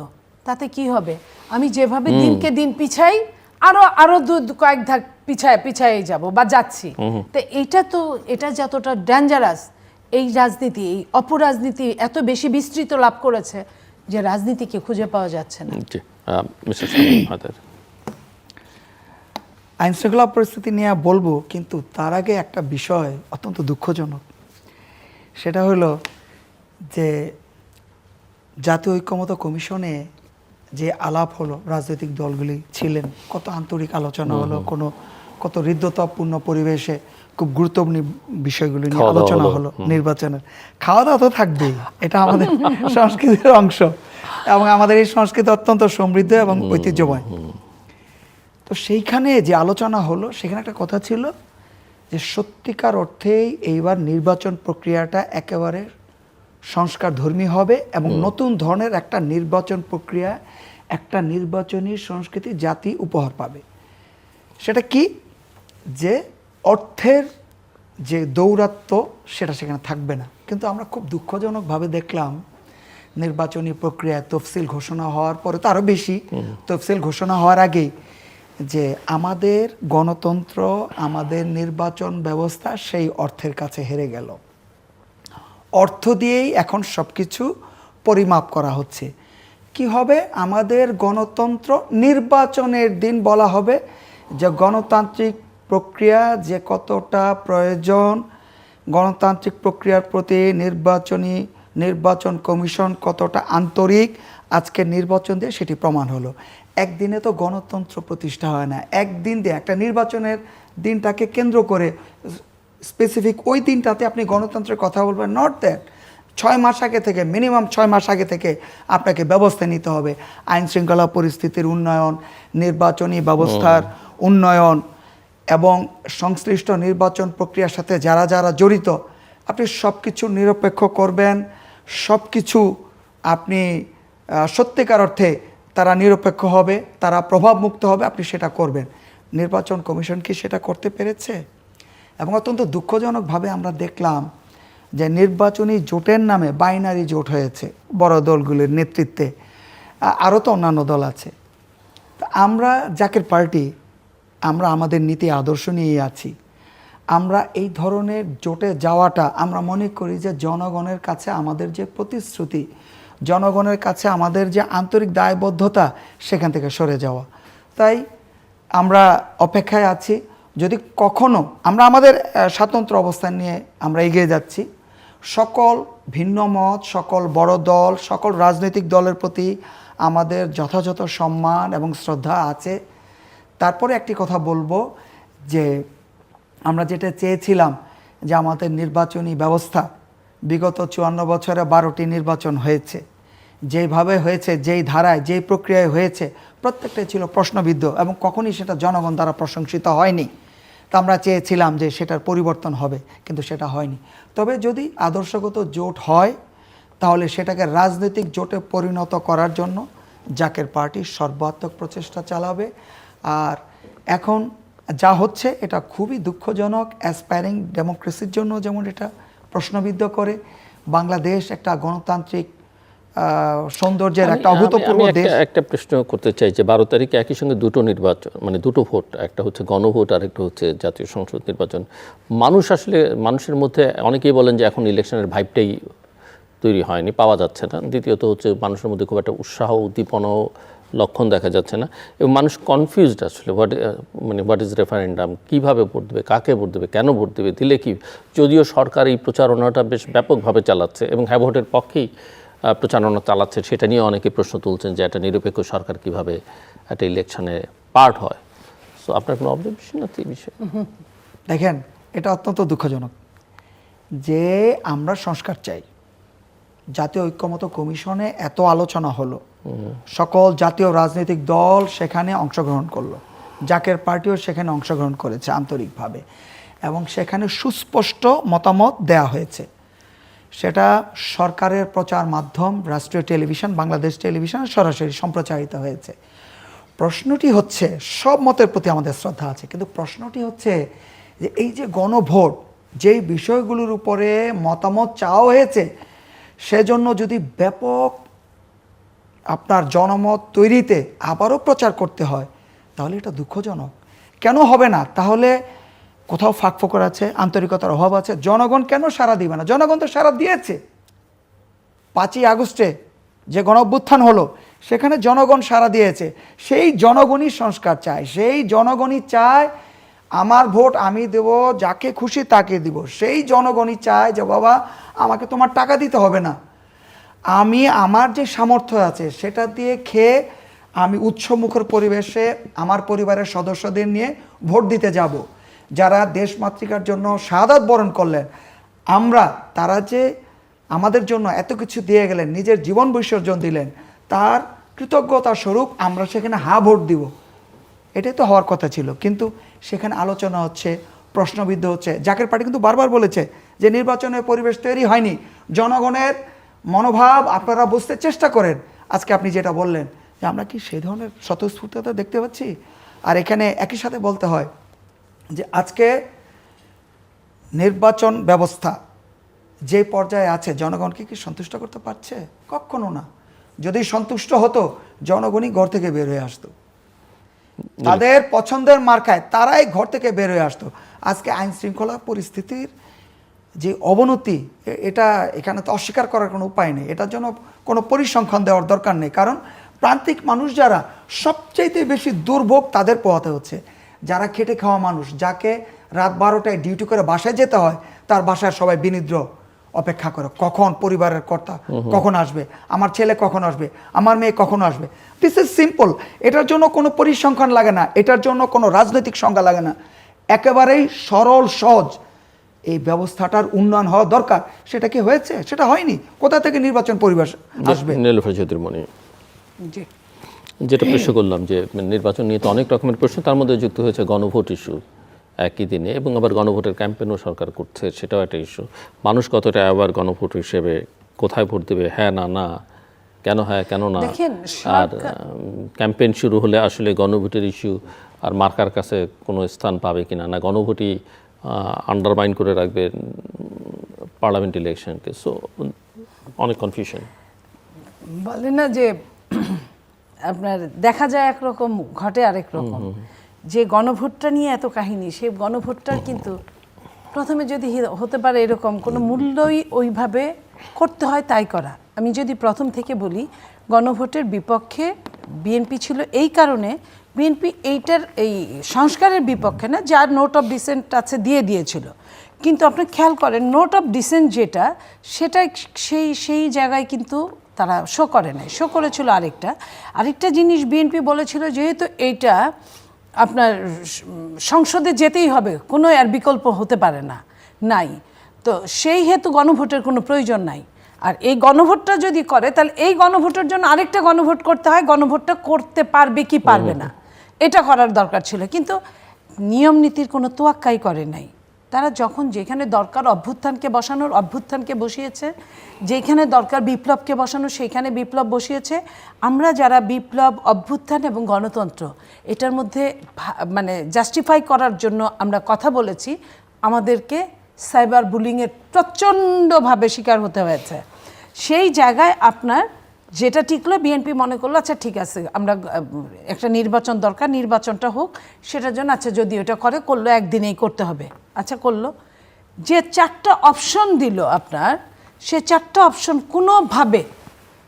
তাতে কি হবে, আমি যেভাবে দিনকে দিন পিছাই আরো কয়েক ধাপ পিছায় যাব বা যাচ্ছি। তো এটা যতটা ডেঞ্জারাস, এই রাজনীতি, এই অপরাজনীতি এত বেশি বিস্তৃত লাভ করেছে যে রাজনীতিকে খুঁজে পাওয়া যাচ্ছে না।
আইন শৃঙ্খলা পরিস্থিতি নিয়ে বলবো, কিন্তু তার আগে একটা বিষয় অত্যন্ত দুঃখজনক, সেটা হলো যে জাতীয় ঐক্যমত্য কমিশনে যে আলাপ হলো, রাজনৈতিক দলগুলি ছিলেন, কত আন্তরিক আলোচনা হলো, কত হৃদ্যতাপূর্ণ পরিবেশে খুব গুরুত্বপূর্ণ বিষয়গুলি নিয়ে আলোচনা হলো। নির্বাচনের খাওয়া দাওয়া তো থাকবেই, এটা আমাদের সংস্কৃতির অংশ এবং আমাদের এই সংস্কৃতি অত্যন্ত সমৃদ্ধ এবং ঐতিহ্যময়। তো সেইখানে যে আলোচনা হলো, সেখানে একটা কথা ছিল যে সত্যিকার অর্থেই এইবার নির্বাচন প্রক্রিয়াটা একেবারে সংস্কার ধর্মী হবে এবং নতুন ধরনের একটা নির্বাচন প্রক্রিয়া, একটা নির্বাচনী সংস্কৃতি জাতি উপহার পাবে। সেটা কি, যে অর্থের যে দৌরাত্ম্য সেটা সেখানে থাকবে না। কিন্তু আমরা খুব দুঃখজনকভাবে দেখলাম নির্বাচনী প্রক্রিয়ায় তফসিল ঘোষণা হওয়ার পরে, তো আরও বেশি তফসিল ঘোষণা হওয়ার আগেই, যে আমাদের গণতন্ত্র, আমাদের নির্বাচন ব্যবস্থা সেই অর্থের কাছে হেরে গেল। অর্থ দিয়েই এখন সব কিছু পরিমাপ করা হচ্ছে। কি হবে, আমাদের গণতন্ত্র নির্বাচনের দিন বলা হবে যে গণতান্ত্রিক প্রক্রিয়া যে কতটা প্রয়োজন, গণতান্ত্রিক প্রক্রিয়ার প্রতি নির্বাচন কমিশন কতটা আন্তরিক, আজকের নির্বাচন দিয়ে সেটি প্রমাণ হলো। একদিনে তো গণতন্ত্র প্রতিষ্ঠা হয় না, একদিন দিয়ে একটা নির্বাচনের দিনটাকে কেন্দ্র করে স্পেসিফিক ওই দিনটাতে আপনি গণতন্ত্রের কথা বলবেন, নট দ্যাট 6 মাস আগে থেকে, মিনিমাম 6 মাস আগে থেকে আপনাকে ব্যবস্থা নিতে হবে। আইন শৃঙ্খলা পরিস্থিতির উন্নয়ন, নির্বাচনী ব্যবস্থার উন্নয়ন এবং সংশ্লিষ্ট নির্বাচন প্রক্রিয়ার সাথে যারা যারা জড়িত, আপনি সব কিছু নিরপেক্ষ করবেন, সব কিছু আপনি সত্যিকার অর্থে তারা নিরপেক্ষ হবে, তারা প্রভাবমুক্ত হবে, আপনি সেটা করবেন। নির্বাচন কমিশন কি সেটা করতে পেরেছে? এবং অত্যন্ত দুঃখজনকভাবে আমরা দেখলাম যে নির্বাচনী জোটের নামে বাইনারি জোট হয়েছে বড় দলগুলির নেতৃত্বে, আরও তো অন্যান্য দল আছে। আমরা জাকের পার্টি, আমরা আমাদের নীতি আদর্শ নিয়েই আছি। আমরা এই ধরনের জোটে যাওয়াটা আমরা মনে করি যে জনগণের কাছে আমাদের যে প্রতিশ্রুতি, জনগণের কাছে আমাদের যে আন্তরিক দায়বদ্ধতা, সেখান থেকে সরে যাওয়া। তাই আমরা অপেক্ষায় আছি, যদি কখনো আমরা আমাদের স্বাতন্ত্র অবস্থান নিয়ে আমরা এগিয়ে যাচ্ছি। সকল ভিন্ন মত, সকল বড় দল, সকল রাজনৈতিক দলের প্রতি আমাদের যথাযথ সম্মান এবং শ্রদ্ধা আছে। তারপরে একটি কথা বলবো যে আমরা যেটা চেয়েছিলাম যে আমাদের নির্বাচনী ব্যবস্থা, বিগত 54 বছরে 12টি নির্বাচন হয়েছে, যেইভাবে হয়েছে, যেই ধারায়, যেই প্রক্রিয়ায় হয়েছে, প্রত্যেকটাই ছিল প্রশ্নবিদ্ধ এবং কখনই সেটা জনগণ দ্বারা প্রশংসিত হয়নি। তা আমরা চেয়েছিলাম যে সেটার পরিবর্তন হবে, কিন্তু সেটা হয়নি। তবে যদি আদর্শগত জোট হয়, তাহলে সেটাকে রাজনৈতিক জোটে পরিণত করার জন্য জাকের পার্টি সর্বাত্মক প্রচেষ্টা চালাবে। আর এখন যা হচ্ছে এটা খুবই দুঃখজনক, অ্যাসপায়ারিং ডেমোক্রেসির জন্য যেমন এটা প্রশ্নবিদ্ধ করে। বাংলাদেশ একটা গণতান্ত্রিক সৌন্দর্যের একটা অভূতপূর্ব দেশ।
একটা প্রশ্ন করতে চাই যে 12 তারিখে একই সঙ্গে দুটো নির্বাচন, মানে দুটো ভোট, একটা হচ্ছে গণভোট আর একটা হচ্ছে জাতীয় সংসদ নির্বাচন। মানুষ আসলে, মানুষের মধ্যে অনেকেই বলেন যে এখন ইলেকশনের ভাইবটাই তৈরি হয়নি, পাওয়া যাচ্ছে না। দ্বিতীয়ত হচ্ছে মানুষের মধ্যে খুব একটা উৎসাহ, উদ্দীপনাও লক্ষণ দেখা যাচ্ছে না, এবং মানুষ কনফিউজড আসলে হোয়াট ইজ রেফারেন্ডাম, কীভাবে ভোট দেবে, কাকে ভোট দেবে, কেন ভোট দেবে, দিলে কি। যদিও সরকার এই প্রচারণাটা বেশ ব্যাপকভাবে চালাচ্ছে এবং হ্যাঁ ভোটের পক্ষেই প্রচারণা চালাচ্ছে, সেটা নিয়ে অনেকে প্রশ্ন তুলছেন যে একটা নিরপেক্ষ সরকার কিভাবে একটা ইলেকশনে পার্ট হয়। সো আপনার কোনো অবজারভেশন আছে এই বিষয়ে?
দেখেন, এটা অত্যন্ত দুঃখজনক যে আমরা সংস্কার চাই। জাতীয় ঐক্যমত্য কমিশনে এত আলোচনা হলো, সকল জাতীয় রাজনৈতিক দল সেখানে অংশগ্রহণ করলো, জাকের পার্টিও সেখানে অংশগ্রহণ করেছে আন্তরিকভাবে, এবং সেখানে সুস্পষ্ট মতামত দেয়া হয়েছে। সেটা সরকারের প্রচার মাধ্যম রাষ্ট্রীয় টেলিভিশন, বাংলাদেশ টেলিভিশন সরাসরি সম্প্রচারিত হয়েছে। প্রশ্নটি হচ্ছে, সব মতের প্রতি আমাদের শ্রদ্ধা আছে, কিন্তু প্রশ্নটি হচ্ছে যে এই যে গণভোট, যেই বিষয়গুলোর উপরে মতামত চাওয়া হয়েছে, সেজন্য যদি ব্যাপক আপনার জনমত তৈরিতে আবারও প্রচার করতে হয়, তাহলে এটা দুঃখজনক। কেন হবে না? তাহলে কোথাও ফাঁকফোকর আছে, আন্তরিকতার অভাব আছে। জনগণ কেন সাড়া দিবে না? জনগণ তো সাড়া দিয়েছে। 5ই আগস্টে যে গণঅভ্যুত্থান হলো, সেখানে জনগণ সাড়া দিয়েছে। সেই জনগণই সংস্কার চায়, সেই জনগণই চায় আমার ভোট আমি দেব, যাকে খুশি তাকে দিব। সেই জনগণই চায় যে বাবা আমাকে তোমার টাকা দিতে হবে না, আমি আমার যে সামর্থ্য আছে সেটা দিয়ে খেয়ে আমি উৎসবমুখর পরিবেশে আমার পরিবারের সদস্যদের নিয়ে ভোট দিতে যাব। যারা দেশমাতৃকার জন্য শাহাদাত বরণ করলেন, আমরা তারা যে আমাদের জন্য এত কিছু দিয়ে গেলেন, নিজের জীবন বিসর্জন দিলেন, তার কৃতজ্ঞতা স্বরূপ আমরা সেখানে হ্যাঁ ভোট দিব। এটাই তো হওয়ার কথা ছিল, কিন্তু সেখানে আলোচনা হচ্ছে, প্রশ্নবিদ্ধ হচ্ছে। জাকের পার্টি কিন্তু বারবার বলেছে যে নির্বাচনের পরিবেশ তৈরি হয়নি, জনগণের মনোভাব আপনারা বুঝতে চেষ্টা করেন। আজকে আপনি যেটা বললেন যে আমরা কি সেই ধরনের স্বতঃস্ফূর্ততা দেখতে পাচ্ছি? আর এখানে একই সাথে বলতে হয় যে আজকে নির্বাচন ব্যবস্থা যে পর্যায়ে আছে, জনগণকে কি সন্তুষ্ট করতে পারছে? কখনো না। যদি সন্তুষ্ট হতো, জনগণই ঘর থেকে বের হয়ে আসতো, তাদের পছন্দের মার্কায় তারাই ঘর থেকে বের হয়ে আসতো। আজকে আইন শৃঙ্খলা পরিস্থিতির যে অবনতি, এটা এখানে তো অস্বীকার করার কোনো উপায় নেই। এটার জন্য কোনো পরিসংখ্যান দেওয়ার দরকার নেই, কারণ প্রান্তিক মানুষ যারা সবচাইতে বেশি দুর্ভোগ তাদের পোহাতে হচ্ছে। যারা খেটে খাওয়া মানুষ, যাকে রাত 12টায় ডিউটি করে বাসায় যেতে হয়, তার বাসায় সবাই বিনিদ্র অপেক্ষা করে কখন পরিবারের কর্তা কখন আসবে, আমার ছেলে কখন আসবে, আমার মেয়ে কখন আসবে। This is simple. এটার জন্য কোনো পরিসংখ্যান লাগে না, এটার জন্য কোনো রাজনৈতিক সংজ্ঞা লাগে না, একেবারেই সরল সহজ। এই ব্যবস্থাটার উন্নয়ন হওয়া দরকার। সেটা কি হয়েছে? সেটা হয়নি। কোথা থেকে নির্বাচন পরিবেশ আসবে?
নীলুফার জ্যোতির্মণি,
জি,
যেটা প্রশ্ন করলাম যে নির্বাচন নিয়ে তো অনেক রকমের প্রশ্ন, তার মধ্যে যুক্ত হয়েছে গণভোট ইস্যু একই দিনে, এবং আবার গণভোটের ক্যাম্পেইনও সরকার করছে, সেটাও একটা ইস্যু। মানুষ কতটা আবার গণভোট হিসেবে কোথায় ভোট দেবে, হ্যাঁ না না, কেন হ্যাঁ কেন না।
দেখেন,
আর ক্যাম্পেইন শুরু হলে আসলে গণভোটের ইস্যু আর মার্কার কাছে কোনো স্থান পাবে কিনা, না গণভোটই আন্ডারমাইন করে রাখবে পার্লামেন্ট ইলেকশনকে। সো অনেক কনফিউশন।
বলে না যে আপনার দেখা যায় একরকম, ঘটে আরেক রকম। যে গণভোটটা নিয়ে এত কাহিনী, সেই গণভোটটার কিন্তু প্রথমে যদি হতে পারে এরকম কোনো মূল্যই ওইভাবে করতে হয় তাই করা। আমি যদি প্রথম থেকে বলি, গণভোটের বিপক্ষে বিএনপি ছিল এই কারণে, বিএনপি এইটার এই সংস্কারের বিপক্ষে না, যার নোট অফ ডিসেন্ট আছে দিয়ে দিয়েছিল। কিন্তু আপনি খেয়াল করেন নোট অফ ডিসেন্ট যেটা, সেটা সেই জায়গায় কিন্তু তারা শো করে নাই, শো করেছিল আরেকটা জিনিস। বিএনপি বলেছিল যেহেতু এইটা আপনার সংসদে যেতেই হবে, কোনো আর বিকল্প হতে পারে না, নাই, তো সেই হেতু গণভোটের কোনো প্রয়োজন নাই। আর এই গণভোটটা যদি করে, তাহলে এই গণভোটের জন্য আরেকটা গণভোট করতে হয়, গণভোটটা করতে পারবে কি পারবে না, এটা করার দরকার ছিল। কিন্তু নিয়ম নীতির কোনো তোয়াক্কাই করে নাই। তারা যখন যেখানে দরকার অভ্যুত্থানকে বসিয়েছে, যেখানে দরকার বিপ্লবকে বসানো, সেইখানে বিপ্লব বসিয়েছে। আমরা যারা বিপ্লব, অভ্যুত্থান এবং গণতন্ত্র এটার মধ্যে মানে জাস্টিফাই করার জন্য আমরা কথা বলেছি, আমাদেরকে সাইবার বুলিংয়ের প্রচণ্ডভাবে শিকার হতে হয়েছে। সেই জায়গায় আপনার যেটা টিকলো, বিএনপি মনে করলো আচ্ছা ঠিক আছে, আমরা একটা নির্বাচন দরকার, নির্বাচনটা হোক, সেটার জন্য আচ্ছা যদি ওটা করলো একদিনেই করতে হবে, আচ্ছা করলো। যে 4টা অপশন দিল আপনার, সে 4টা অপশন কোনোভাবে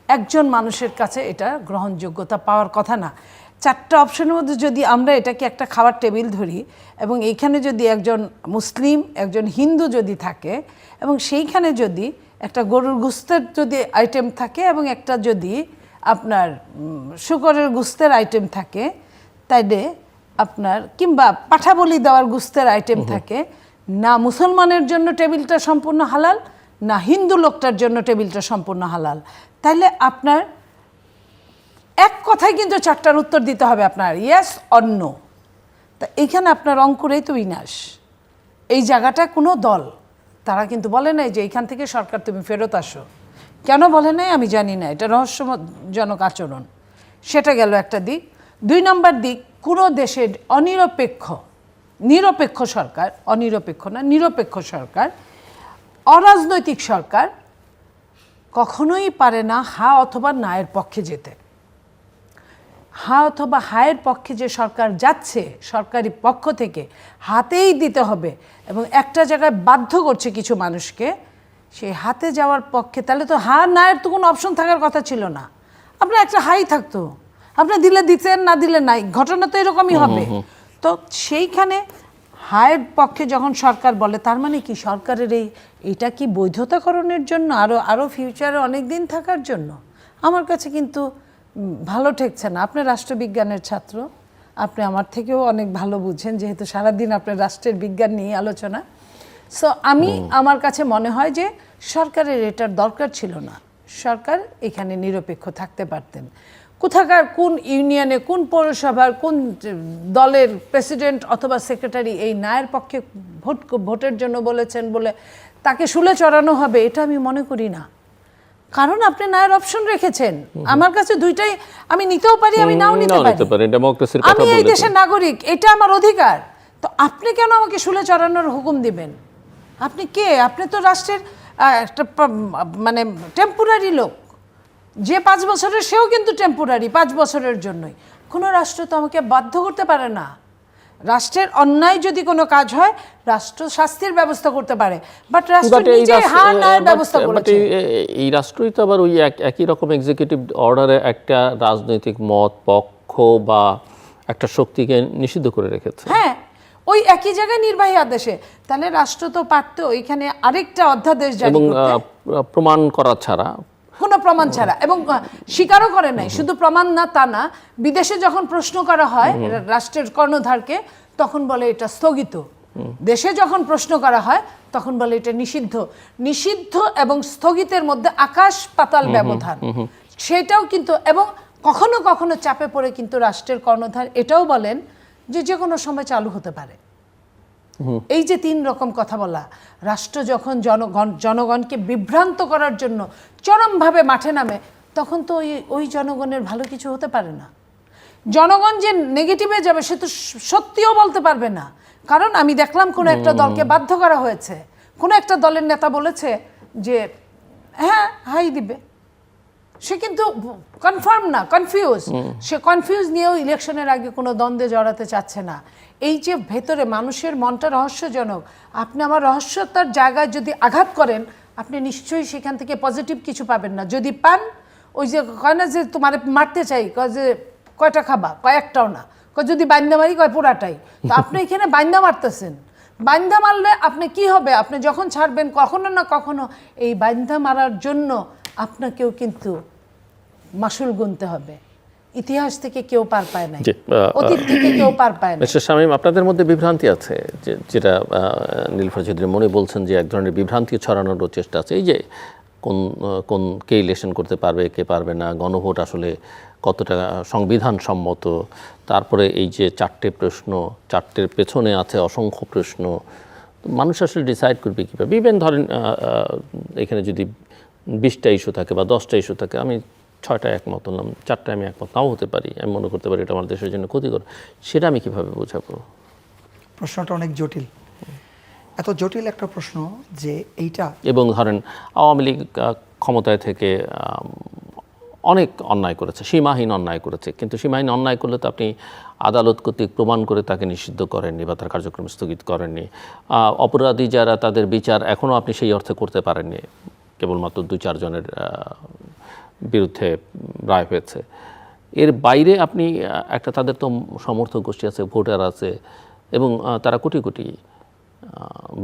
একজন মানুষের কাছে এটা গ্রহণযোগ্যতা পাওয়ার কথা না। 4টা অপশনের মধ্যে যদি আমরা এটাকে একটা খাবার টেবিল ধরি, এবং এইখানে যদি একজন মুসলিম, একজন হিন্দু যদি থাকে, এবং সেইখানে যদি একটা গরুর গোস্তের যদি আইটেম থাকে, এবং একটা যদি আপনার শুকরের গোস্তের আইটেম থাকে, তাইলে আপনার কিংবা পাঠা বলি দেওয়ার গোস্তের আইটেম থাকে, না মুসলমানের জন্য টেবিলটা সম্পূর্ণ হালাল, না হিন্দু লোকটার জন্য টেবিলটা সম্পূর্ণ হালাল, তাহলে আপনার এক কথায় কিন্তু 4টার উত্তর দিতে হবে আপনার, ইয়েস অর নো। তা এইখানে আপনার অঙ্কুরেই তো বিনাশ। এই জায়গাটা কোনো দল তারা কিন্তু বলে নাই যে এইখান থেকে সরকার তুমি ফেরত আসো। কেন বলে নাই আমি জানি না, এটা রহস্যজনক আচরণ। সেটা গেল একটা দিক। 2 নম্বর দিক, কোনো দেশের নিরপেক্ষ সরকার, অনিরপেক্ষ না, নিরপেক্ষ সরকার, অরাজনৈতিক সরকার কখনোই পারে না হা অথবা নায়ের পক্ষে যেতে। হা অথবা হায়ের পক্ষে যে সরকার যাচ্ছে, সরকারি পক্ষ থেকে হাতেই দিতে হবে, এবং একটা জায়গায় বাধ্য করছে কিছু মানুষকে সেই হাতে যাওয়ার পক্ষে, তাহলে তো হা নায়ের তো কোনো অপশন থাকার কথা ছিল না। আপনার একটা হাই থাকতো, আপনি দিলে দিতেন, না দিলে নাই, ঘটনা তো এরকমই হবে। তো সেইখানে হায়ের পক্ষে যখন সরকার বলে, তার মানে কি সরকারের এইটা কি বৈধতাকরণের জন্য, আরও ফিউচারে অনেক দিন থাকার জন্য? আমার কাছে কিন্তু ভালো ঠেকছে না। আপনি রাষ্ট্রবিজ্ঞানের ছাত্র, আপনি আমার থেকেও অনেক ভালো বুঝেন, যেহেতু সারাদিন আপনার রাষ্ট্রের বিজ্ঞান নিয়ে আলোচনা। সো আমার কাছে মনে হয় যে সরকারের এটার দরকার ছিল না। সরকার এখানে নিরপেক্ষ থাকতে পারতেন। কোথাকার কোন ইউনিয়নে, কোন পৌরসভার কোন দলের প্রেসিডেন্ট অথবা সেক্রেটারি এই ন্যায়ের পক্ষে ভোটের জন্য বলেছেন বলে তাকে শুলে চড়ানো হবে, এটা আমি মনে করি না। কারণ আপনি নায়ের অপশন রেখেছেন। আমার কাছে দুইটাই, আমি নিতেও পারি, আমি নাও নিতে পারি। আমি এই দেশের নাগরিক, এটা আমার অধিকার। তো আপনি কেন আমাকে শুলে চড়ানোর হুকুম দিবেন? আপনি কে? আপনি তো রাষ্ট্রের একটা মানে টেম্পোরারি লোক। যে 5 বছরের, সেও কিন্তু টেম্পোরারি, 5 বছরের জন্যই। কোনো রাষ্ট্র তো আমাকে বাধ্য করতে পারে না। রাষ্ট্রের অন্যায় যদি কোনো কাজ হয়, রাষ্ট্র শাস্তির ব্যবস্থা করতে পারে, বাট রাষ্ট্র নিজে হার ব্যবস্থা করেছে।
এই রাষ্ট্রই তো আবার ওই একই রকম এক্সিকিউটিভ অর্ডারে একটা রাজনৈতিক মত, পক্ষ বা একটা শক্তিকে নিষিদ্ধ করে রেখেছে।
হ্যাঁ, ওই একই জায়গায় নির্বাহী আদেশে, তাহলে রাষ্ট্র তো পারতো এখানে আরেকটা অধ্যাদেশ জারি
এবং
করতে,
প্রমাণ করা ছাড়া,
কোনো প্রমাণ ছাড়া, এবং স্বীকারও করে নাই। শুধু প্রমাণ না তা না, বিদেশে যখন প্রশ্ন করা হয় রাষ্ট্রের কর্ণধারকে, তখন বলে এটা স্থগিত। দেশে যখন প্রশ্ন করা হয় তখন বলে এটা নিষিদ্ধ। নিষিদ্ধ এবং স্থগিতের মধ্যে আকাশ পাতাল ব্যবধান। সেটাও কিন্তু, এবং কখনো কখনো চাপে পড়ে কিন্তু রাষ্ট্রের কর্ণধার এটাও বলেন যে কোনো সময় চালু হতে পারে। এই যে 3 রকম কথা বলা, রাষ্ট্র যখন জনগণকে বিভ্রান্ত করার জন্য চরমভাবে মাঠে নামে, তখন তো ওই জনগণের ভালো কিছু হতে পারে না। জনগণ যে নেগেটিভে যাবে সে তো সত্যিও বলতে পারবে না। কারণ আমি দেখলাম কোনো একটা দলকে বাধ্য করা হয়েছে, কোনো একটা দলের নেতা বলেছে যে হ্যাঁ হাই দিবে, সে কিন্তু কনফার্ম না, কনফিউজ। সে কনফিউজ নিয়েও ইলেকশনের আগে কোনো দ্বন্দ্বে জড়াতে চাচ্ছে না। এই যে ভেতরে মানুষের মনটা রহস্যজনক, আপনি আমার রহস্যতার জায়গায় যদি আঘাত করেন, আপনি নিশ্চয়ই সেখান থেকে পজিটিভ কিছু পাবেন না। যদি পান, ওই যে কয় না যে তোমার মারতে চাই, কয় যে কয়টা খাবা, কয়েকটাও না, কয় যদি বান্দা মারি, কয় পুরাটাই। তো আপনি এখানে বান্দা মারতেছেন। বান্দা মারলে আপনি কি হবে? আপনি যখন ছাড়বেন, কখনো না কখনো এই বান্দা মারার জন্য আপনাকেও কিন্তু মাসুল গুনতে হবে। ইতিহাস থেকে কেউ পার পায় না, অতীত থেকে কেউ পার পায় না।
মিস্টার শামীম, আপনাদের মধ্যে বিভ্রান্তি আছে, যেটা নীলুফার চৌধুরী মনি বলছেন যে এক ধরনের বিভ্রান্তি ছড়ানোর চেষ্টা আছে। এই যে কোন কে ইলেকশন করতে পারবে, কে পারবে না, গণভোট আসলে কতটা সংবিধান সম্মত, তারপরে এই যে 4টে প্রশ্ন, 4টের পেছনে আছে অসংখ্য প্রশ্ন, মানুষ আসলে ডিসাইড করবে কীভাবে? ইভেন ধরেন এখানে যদি 20টা ইস্যু থাকে বা 10টা ইস্যু থাকে, আমি 6টায় একমত হলাম, 4টায় আমি একমত নাও হতে পারি, আমি মনে করতে পারি এটা আমার দেশের জন্য ক্ষতিকর, সেটা আমি কিভাবে বোঝাবো?
প্রশ্নটা অনেক জটিল, এত জটিল একটা প্রশ্ন যে এইটা। এবং
ধরেন আওয়ামী লীগ ক্ষমতায় থেকে অনেক অন্যায় করেছে, সীমাহীন অন্যায় করেছে, কিন্তু সীমাহীন অন্যায় করলে তো আপনি আদালত কর্তৃক প্রমাণ করে তাকে নিষিদ্ধ করেননি বা তার কার্যক্রম স্থগিত করেননি। অপরাধী যারা, তাদের বিচার এখনও আপনি সেই অর্থে করতে পারেননি, কেবলমাত্র 2-4 জনের বিরুদ্ধে রায় হয়েছে। এর বাইরে আপনি একটা, তাদের তো সমর্থক গোষ্ঠী আছে, ভোটার আছে, এবং তারা কোটি কোটি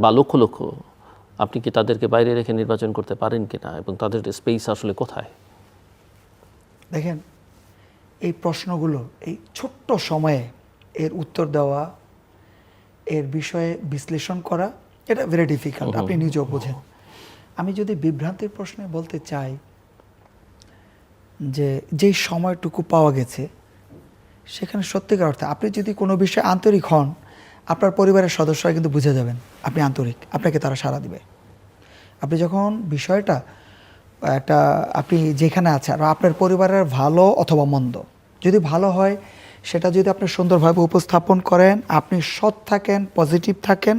বা লক্ষ লক্ষ, আপনি কি তাদেরকে বাইরে রেখে নির্বাচন করতে পারেন কিনা, এবং তাদের স্পেস আসলে কোথায়?
দেখেন, এই প্রশ্নগুলো এই ছোট্ট সময়ে এর উত্তর দেওয়া, এর বিষয়ে বিশ্লেষণ করা, এটা ভেরি ডিফিকাল্ট, আপনি নিজেও বোঝেন। আমি যদি বিভ্রান্তির প্রশ্নে বলতে চাই, যেই সময়টুকু পাওয়া গেছে সেখানে সত্যিকার অর্থে আপনি যদি কোনো বিষয়ে আন্তরিক হন, আপনার পরিবারের সদস্যরা কিন্তু বুঝে যাবেন আপনি আন্তরিক, আপনাকে তারা সাড়া দিবে। আপনি যখন বিষয়টা একটা, আপনি যেখানে আছেন আর আপনার পরিবারের ভালো অথবা মন্দ, যদি ভালো হয় সেটা যদি আপনি সুন্দরভাবে উপস্থাপন করেন, আপনি সৎ থাকেন, পজিটিভ থাকেন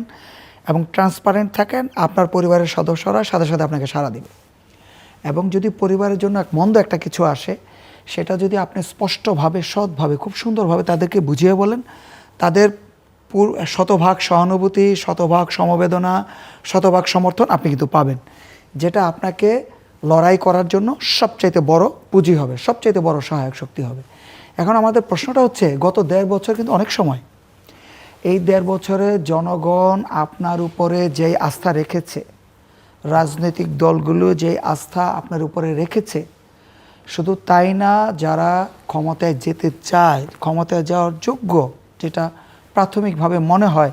এবং ট্রান্সপারেন্ট থাকেন, আপনার পরিবারের সদস্যরা সাথে সাথে আপনাকে সাড়া দিবে। এবং যদি পরিবারের জন্য মন্দ একটা কিছু আসে, সেটা যদি আপনি স্পষ্টভাবে, সৎভাবে, খুব সুন্দরভাবে তাদেরকে বুঝিয়ে বলেন, তাদের শতভাগ সহানুভূতি, শতভাগ সমবেদনা, শতভাগ সমর্থন আপনি কিন্তু পাবেন, যেটা আপনাকে লড়াই করার জন্য সবচাইতে বড় পুঁজি হবে, সবচাইতে বড় সহায়ক শক্তি হবে। এখন আমাদের প্রশ্নটা হচ্ছে, গত 1.5 বছর কিন্তু অনেক সময়, এই 1.5 বছরে জনগণ আপনার উপরে যেই আস্থা রেখেছে, রাজনৈতিক দলগুলো যে আস্থা আপনার উপরে রেখেছে, শুধু তাই না, যারা ক্ষমতায় যেতে চায়, ক্ষমতায় যাওয়ার যোগ্য, যেটা প্রাথমিকভাবে মনে হয়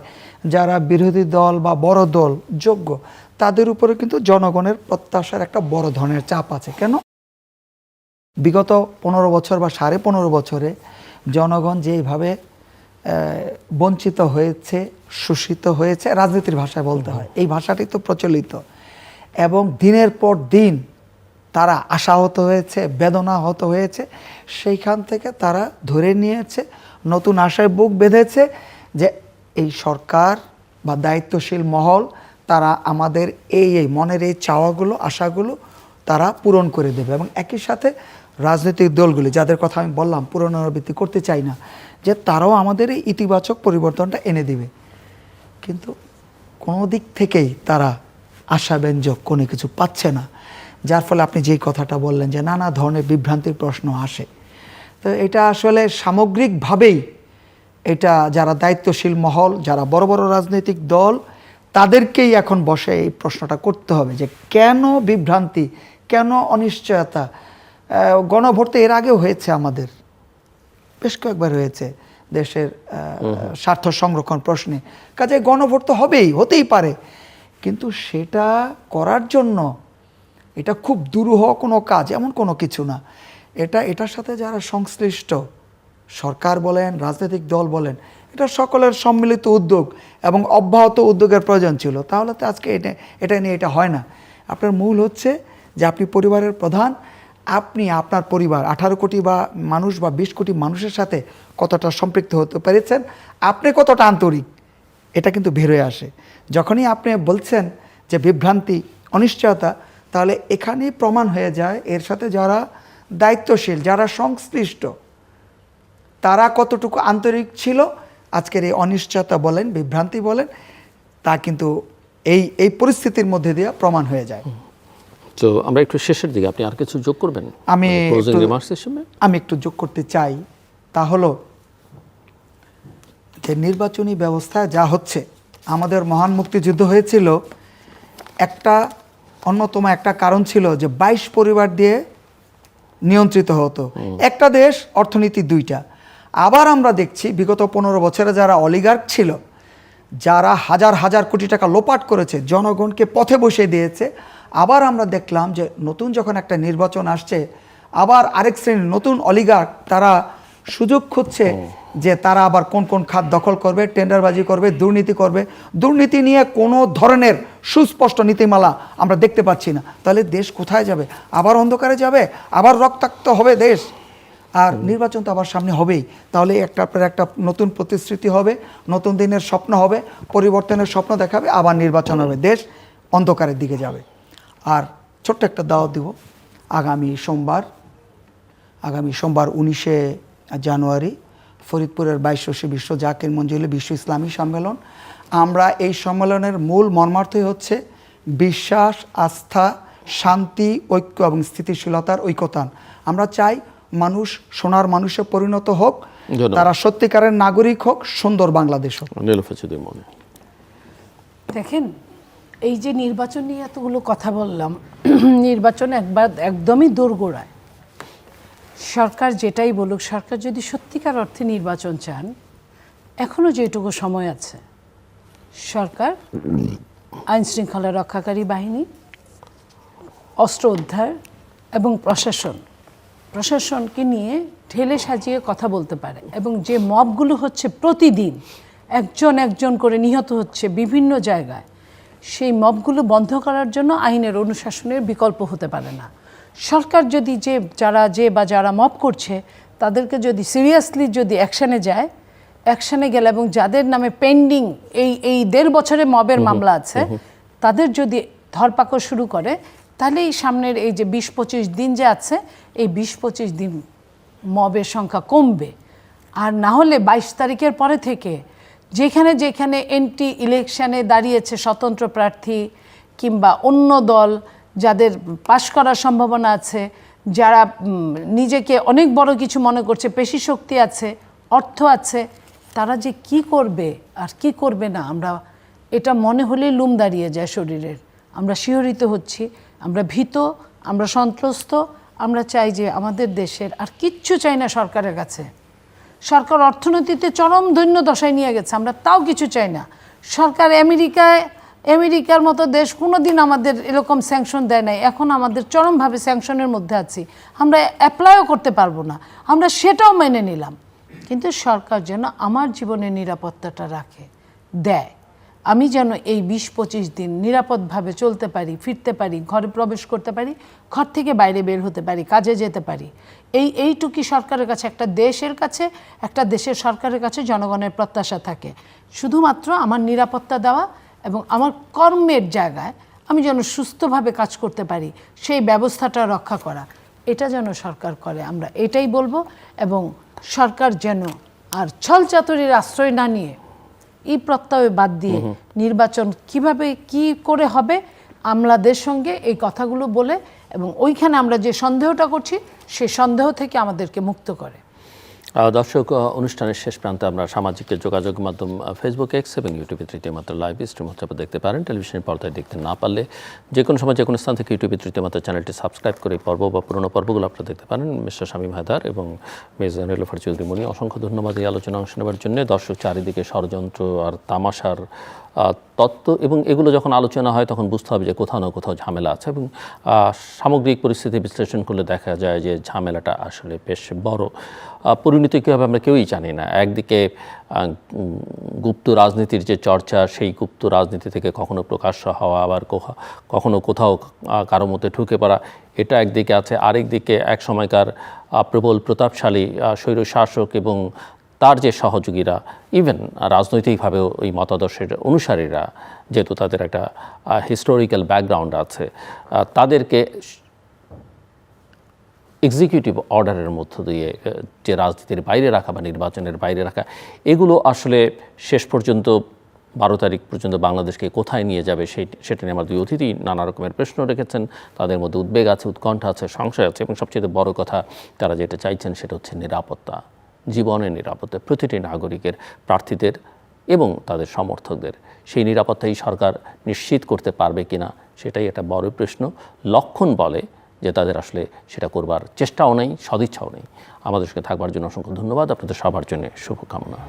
যারা বিরোধী দল বা বড় দল যোগ্য, তাদের উপরে কিন্তু জনগণের প্রত্যাশার একটা বড় ধরনের চাপ আছে। কেন? বিগত 15 বছর বা 15.5 বছরে জনগণ যেইভাবে বঞ্চিত হয়েছে, শোষিত হয়েছে, রাজনীতির ভাষায় বলতে হয়, এই ভাষাটি তো প্রচলিত, এবং দিনের পর দিন তারা আশাহত হয়েছে, বেদনাহত হয়েছে, সেইখান থেকে তারা ধরে নিয়েছে, নতুন আশায় বুক বেঁধেছে যে এই সরকার বা দায়িত্বশীল মহল তারা আমাদের এই মনের এই চাওয়াগুলো, আশাগুলো তারা পূরণ করে দেবে। এবং একই সাথে রাজনৈতিক দলগুলি, যাদের কথা আমি বললাম পুনরাবৃত্তি করতে চাই না, যে তারাও আমাদের এই ইতিবাচক পরিবর্তনটা এনে দিবে। কিন্তু কোনো দিক থেকেই তারা আশাব্যঞ্জক কোনো কিছু পাচ্ছে না, যার ফলে আপনি যেই কথাটা বললেন যে নানা ধরনের বিভ্রান্তির প্রশ্ন আসে। তো এটা আসলে সামগ্রিকভাবেই এটা যারা দায়িত্বশীল মহল, যারা বড় বড় রাজনৈতিক দল, তাদেরকেই এখন বসে এই প্রশ্নটা করতে হবে যে কেন বিভ্রান্তি, কেন অনিশ্চয়তা। গণভোট তো এর আগেও হয়েছে, আমাদের বেশ কয়েকবার হয়েছে দেশের স্বার্থ সংরক্ষণ প্রশ্নে। কাজে গণভোট তো হতেই পারে, কিন্তু সেটা করার জন্য এটা খুব দুরূহ কোনো কাজ, এমন কোনো কিছু না। এটার সাথে যারা সংশ্লিষ্ট, সরকার বলেন, রাজনৈতিক দল বলেন, এটা সকলের সম্মিলিত উদ্যোগ এবং অব্যাহত উদ্যোগের প্রয়োজন ছিল। তাহলে তো আজকে এটা নিয়ে এটা হয় না। আপনার মূল হচ্ছে যে আপনি পরিবারের প্রধান, আপনি আপনার পরিবার 18 কোটি বা মানুষ বা 20 কোটি মানুষের সাথে কতটা সম্পৃক্ত হতে পেরেছেন, আপনি কতটা আন্তরিক, এটা কিন্তু বের হয়ে আসে। যখনই আপনি বলছেন যে বিভ্রান্তি, অনিশ্চয়তা, তাহলে এখানেই প্রমাণ হয়ে যায় এর সাথে যারা দায়িত্বশীল, যারা সংশ্লিষ্ট, তারা কতটুকু আন্তরিক ছিল। আজকের এই অনিশ্চয়তা বলেন, বিভ্রান্তি বলেন, তা কিন্তু এই পরিস্থিতির মধ্যে দিয়ে প্রমাণ হয়ে যায়।
তো আমরা একটু শেষের দিকে, আপনি আর কিছু যোগ করবেন
আমি একটু যোগ করতে চাই। তা হলো যে নির্বাচনী ব্যবস্থায় যা হচ্ছে, আমাদের মহান মুক্তিযুদ্ধ হয়েছিল, অন্যতম একটা কারণ ছিল যে 22 পরিবার দিয়ে নিয়ন্ত্রিত হতো একটা দেশ, অর্থনীতি দুইটা। আবার আমরা দেখছি বিগত 15 বছরে যারা অলিগার্ক ছিল, যারা হাজার হাজার কোটি টাকা লোপাট করেছে, জনগণকে পথে বসিয়ে দিয়েছে, আবার আমরা দেখলাম যে নতুন যখন একটা নির্বাচন আসছে, আবার আরেক শ্রেণীর নতুন অলিগার্ক তারা সুযোগ খুঁজছে যে তারা আবার কোন কোন খাত দখল করবে, টেন্ডারবাজি করবে, দুর্নীতি করবে। দুর্নীতি নিয়ে কোনো ধরনের সুস্পষ্ট নীতিমালা আমরা দেখতে পাচ্ছি না। তাহলে দেশ কোথায় যাবে? আবার অন্ধকারে যাবে, আবার রক্তাক্ত হবে দেশ। আর নির্বাচন তো আবার সামনে হবেই। তাহলে একটা নতুন প্রতিশ্রুতি হবে, নতুন দিনের স্বপ্ন হবে, পরিবর্তনের স্বপ্ন দেখাবে, আবার নির্বাচন হবে, দেশ অন্ধকারের দিকে যাবে। আর ছোট্ট একটা দাওয়াত দিব, আগামী সোমবার 19শে জানুয়ারি ফরিদপুরের 22 বিশ্ব জাকির মঞ্জিলে বিশ্ব ইসলামী সম্মেলন। আমরা এই সম্মেলনের মূল মর্মার্থই হচ্ছে বিশ্বাস, আস্থা, শান্তি, ঐক্য এবং স্থিতিশীলতার ঐকতান। আমরা চাই মানুষ সোনার মানুষে পরিণত হোক, তারা সত্যিকারের নাগরিক হোক, সুন্দর বাংলাদেশ হোক।
দেখেন, এই যে নির্বাচন নিয়ে এতগুলো কথা বললাম, নির্বাচন একদমই দোরগোড়ায়। সরকার যেটাই বলুক, সরকার যদি সত্যিকার অর্থে নির্বাচন চান, এখনও যেটুকু সময় আছে, সরকার আইন শৃঙ্খলা রক্ষাকারী বাহিনী, অস্ত্র উদ্ধার এবং প্রশাসনকে নিয়ে ঢেলে সাজিয়ে কথা বলতে পারে। এবং যে মবগুলো হচ্ছে প্রতিদিন একজন করে নিহত হচ্ছে বিভিন্ন জায়গায়, সেই মবগুলো বন্ধ করার জন্য আইনের অনুশাসনের বিকল্প হতে পারে না। সরকার যদি যারা মব করছে তাদেরকে যদি সিরিয়াসলি অ্যাকশানে গেলে এবং যাদের নামে পেন্ডিং এই 1.5 বছরে মবের মামলা আছে, তাদের যদি ধরপাকড় শুরু করে, তাহলে এই সামনের এই যে 20-25 দিন যে আছে, এই 20-25 দিন মবের সংখ্যা কমবে। আর না হলে 22 তারিখের পরে থেকে যেখানে এন্টি ইলেকশনে দাঁড়িয়েছে স্বতন্ত্র প্রার্থী কিংবা অন্য দল, যাদের পাশ করার সম্ভাবনা আছে, যারা নিজেকে অনেক বড় কিছু মনে করছে, পেশি শক্তি আছে, অর্থ আছে, তারা যে কি করবে আর কি করবে না, আমরা এটা মনে হলেই লুম দাঁড়িয়ে যায় শরীরের। আমরা শিহরিত হচ্ছি, আমরা ভীত, আমরা সন্ত্রস্ত। আমরা চাই যে আমাদের দেশের আর কিচ্ছু চাই না সরকারের কাছে। সরকার অর্থনীতিতে চরম দৈন্য দশায় নিয়ে গেছে, আমরা তাও কিছু চাই না। সরকার আমেরিকার মতো দেশ কোনোদিন আমাদের এরকম স্যাংশন দেয় নাই, এখন আমাদের চরমভাবে স্যাংশনের মধ্যে আছি, আমরা অ্যাপ্লাইও করতে পারবো না, আমরা সেটাও মেনে নিলাম। কিন্তু সরকার যেন আমার জীবনের নিরাপত্তাটা দেয়, আমি যেন এই 20-25 দিন নিরাপদভাবে চলতে পারি, ফিরতে পারি, ঘরে প্রবেশ করতে পারি, ঘর থেকে বাইরে বের হতে পারি, কাজে যেতে পারি। এইটুকুই সরকারের কাছে, একটা দেশের সরকারের কাছে জনগণের প্রত্যাশা থাকে। শুধুমাত্র আমার নিরাপত্তা দেওয়া এবং আমার কর্মের জায়গায় আমি যেন সুস্থভাবে কাজ করতে পারি, সেই ব্যবস্থাটা রক্ষা করা, এটা যেন সরকার করে, আমরা এটাই বলবো। এবং সরকার যেন আর ছলচাতুরির আশ্রয় না নিয়ে, এই প্রত্যয় বাদ দিয়ে নির্বাচন কিভাবে কি করে হবে, আমলাদের সঙ্গে এই কথাগুলো বলে এবং ওইখানে আমরা যে সন্দেহটা করছি সেই সন্দেহ থেকে আমাদেরকে মুক্ত করে।
দর্শক, অনুষ্ঠানের শেষ প্রান্তে আমরা সামাজিক যোগাযোগ মাধ্যম ফেসবুক, এক্স এবং ইউটিউবে তৃতীয় মাত্রা লাইভ স্ট্রিম হচ্ছে দেখতে পারেন। টেলিভিশনের পর্দায় দেখতে না পারলে যে কোনো সময় যে কোনো স্থান থেকে ইউটিউবে তৃতীয় মাত্রা চ্যানেলটি সাবস্ক্রাইব করে পর্ব বা পুরোনো পর্বগুলো আপনারা দেখতে পারেন। মিস্টার শামীম হায়দার এবং মেজর নীলুফার চৌধুরী মনি, অসংখ্য ধন্যবাদ এই আলোচনা অংশ নেওয়ার জন্য। দর্শক, চারিদিকে ষড়যন্ত্র আর তামাশার তত্ত্ব এবং এগুলো যখন আলোচনা হয় তখন বুঝতে হবে যে কোথাও না কোথাও ঝামেলা আছে, এবং সামগ্রিক পরিস্থিতি বিশ্লেষণ করলে দেখা যায় যে ঝামেলাটা আসলে বেশ বড়। পরিণতি কী হবে আমরা কেউই জানি না। একদিকে গুপ্ত রাজনীতির যে চর্চা, সেই গুপ্ত রাজনীতি থেকে কখনো প্রকাশ্য হওয়া, আবার কখনো কোথাও কারো মধ্যে ঢুকে পড়া, এটা একদিকে আছে। আরেকদিকে এক সময়কার প্রবল প্রতাপশালী স্বৈরশাসক এবং তার যে সহযোগীরা, ইভেন রাজনৈতিকভাবেও ওই মতাদর্শের অনুসারীরা, যেহেতু তাদের একটা হিস্টোরিক্যাল ব্যাকগ্রাউন্ড আছে, তাদেরকে এক্সিকিউটিভ অর্ডারের মধ্য দিয়ে যে রাজনীতির বাইরে রাখা বা নির্বাচনের বাইরে রাখা, এগুলো আসলে শেষ পর্যন্ত 12 তারিখ পর্যন্ত বাংলাদেশকে কোথায় নিয়ে যাবে সেটা নিয়ে আমার দুই অতিথি নানা রকমের প্রশ্ন রেখেছেন। তাদের মধ্যে উদ্বেগ আছে, উৎকণ্ঠা আছে, সংশয় আছে, এবং সবচেয়ে বড় কথা তারা যেটা চাইছেন সেটা হচ্ছে নিরাপত্তা, জীবনের নিরাপত্তা, প্রতিটি নাগরিকের, প্রার্থীদের এবং তাদের সমর্থকদের। সেই নিরাপত্তা এই সরকার নিশ্চিত করতে পারবে কিনা সেটাই একটা বড় প্রশ্ন। লক্ষণ বলে যে তাদের আসলে সেটা করবার চেষ্টাও নেই, সদিচ্ছাও নেই। আমাদের সঙ্গে থাকবার জন্য অসংখ্য ধন্যবাদ। আপনাদের সবার জন্য শুভকামনা।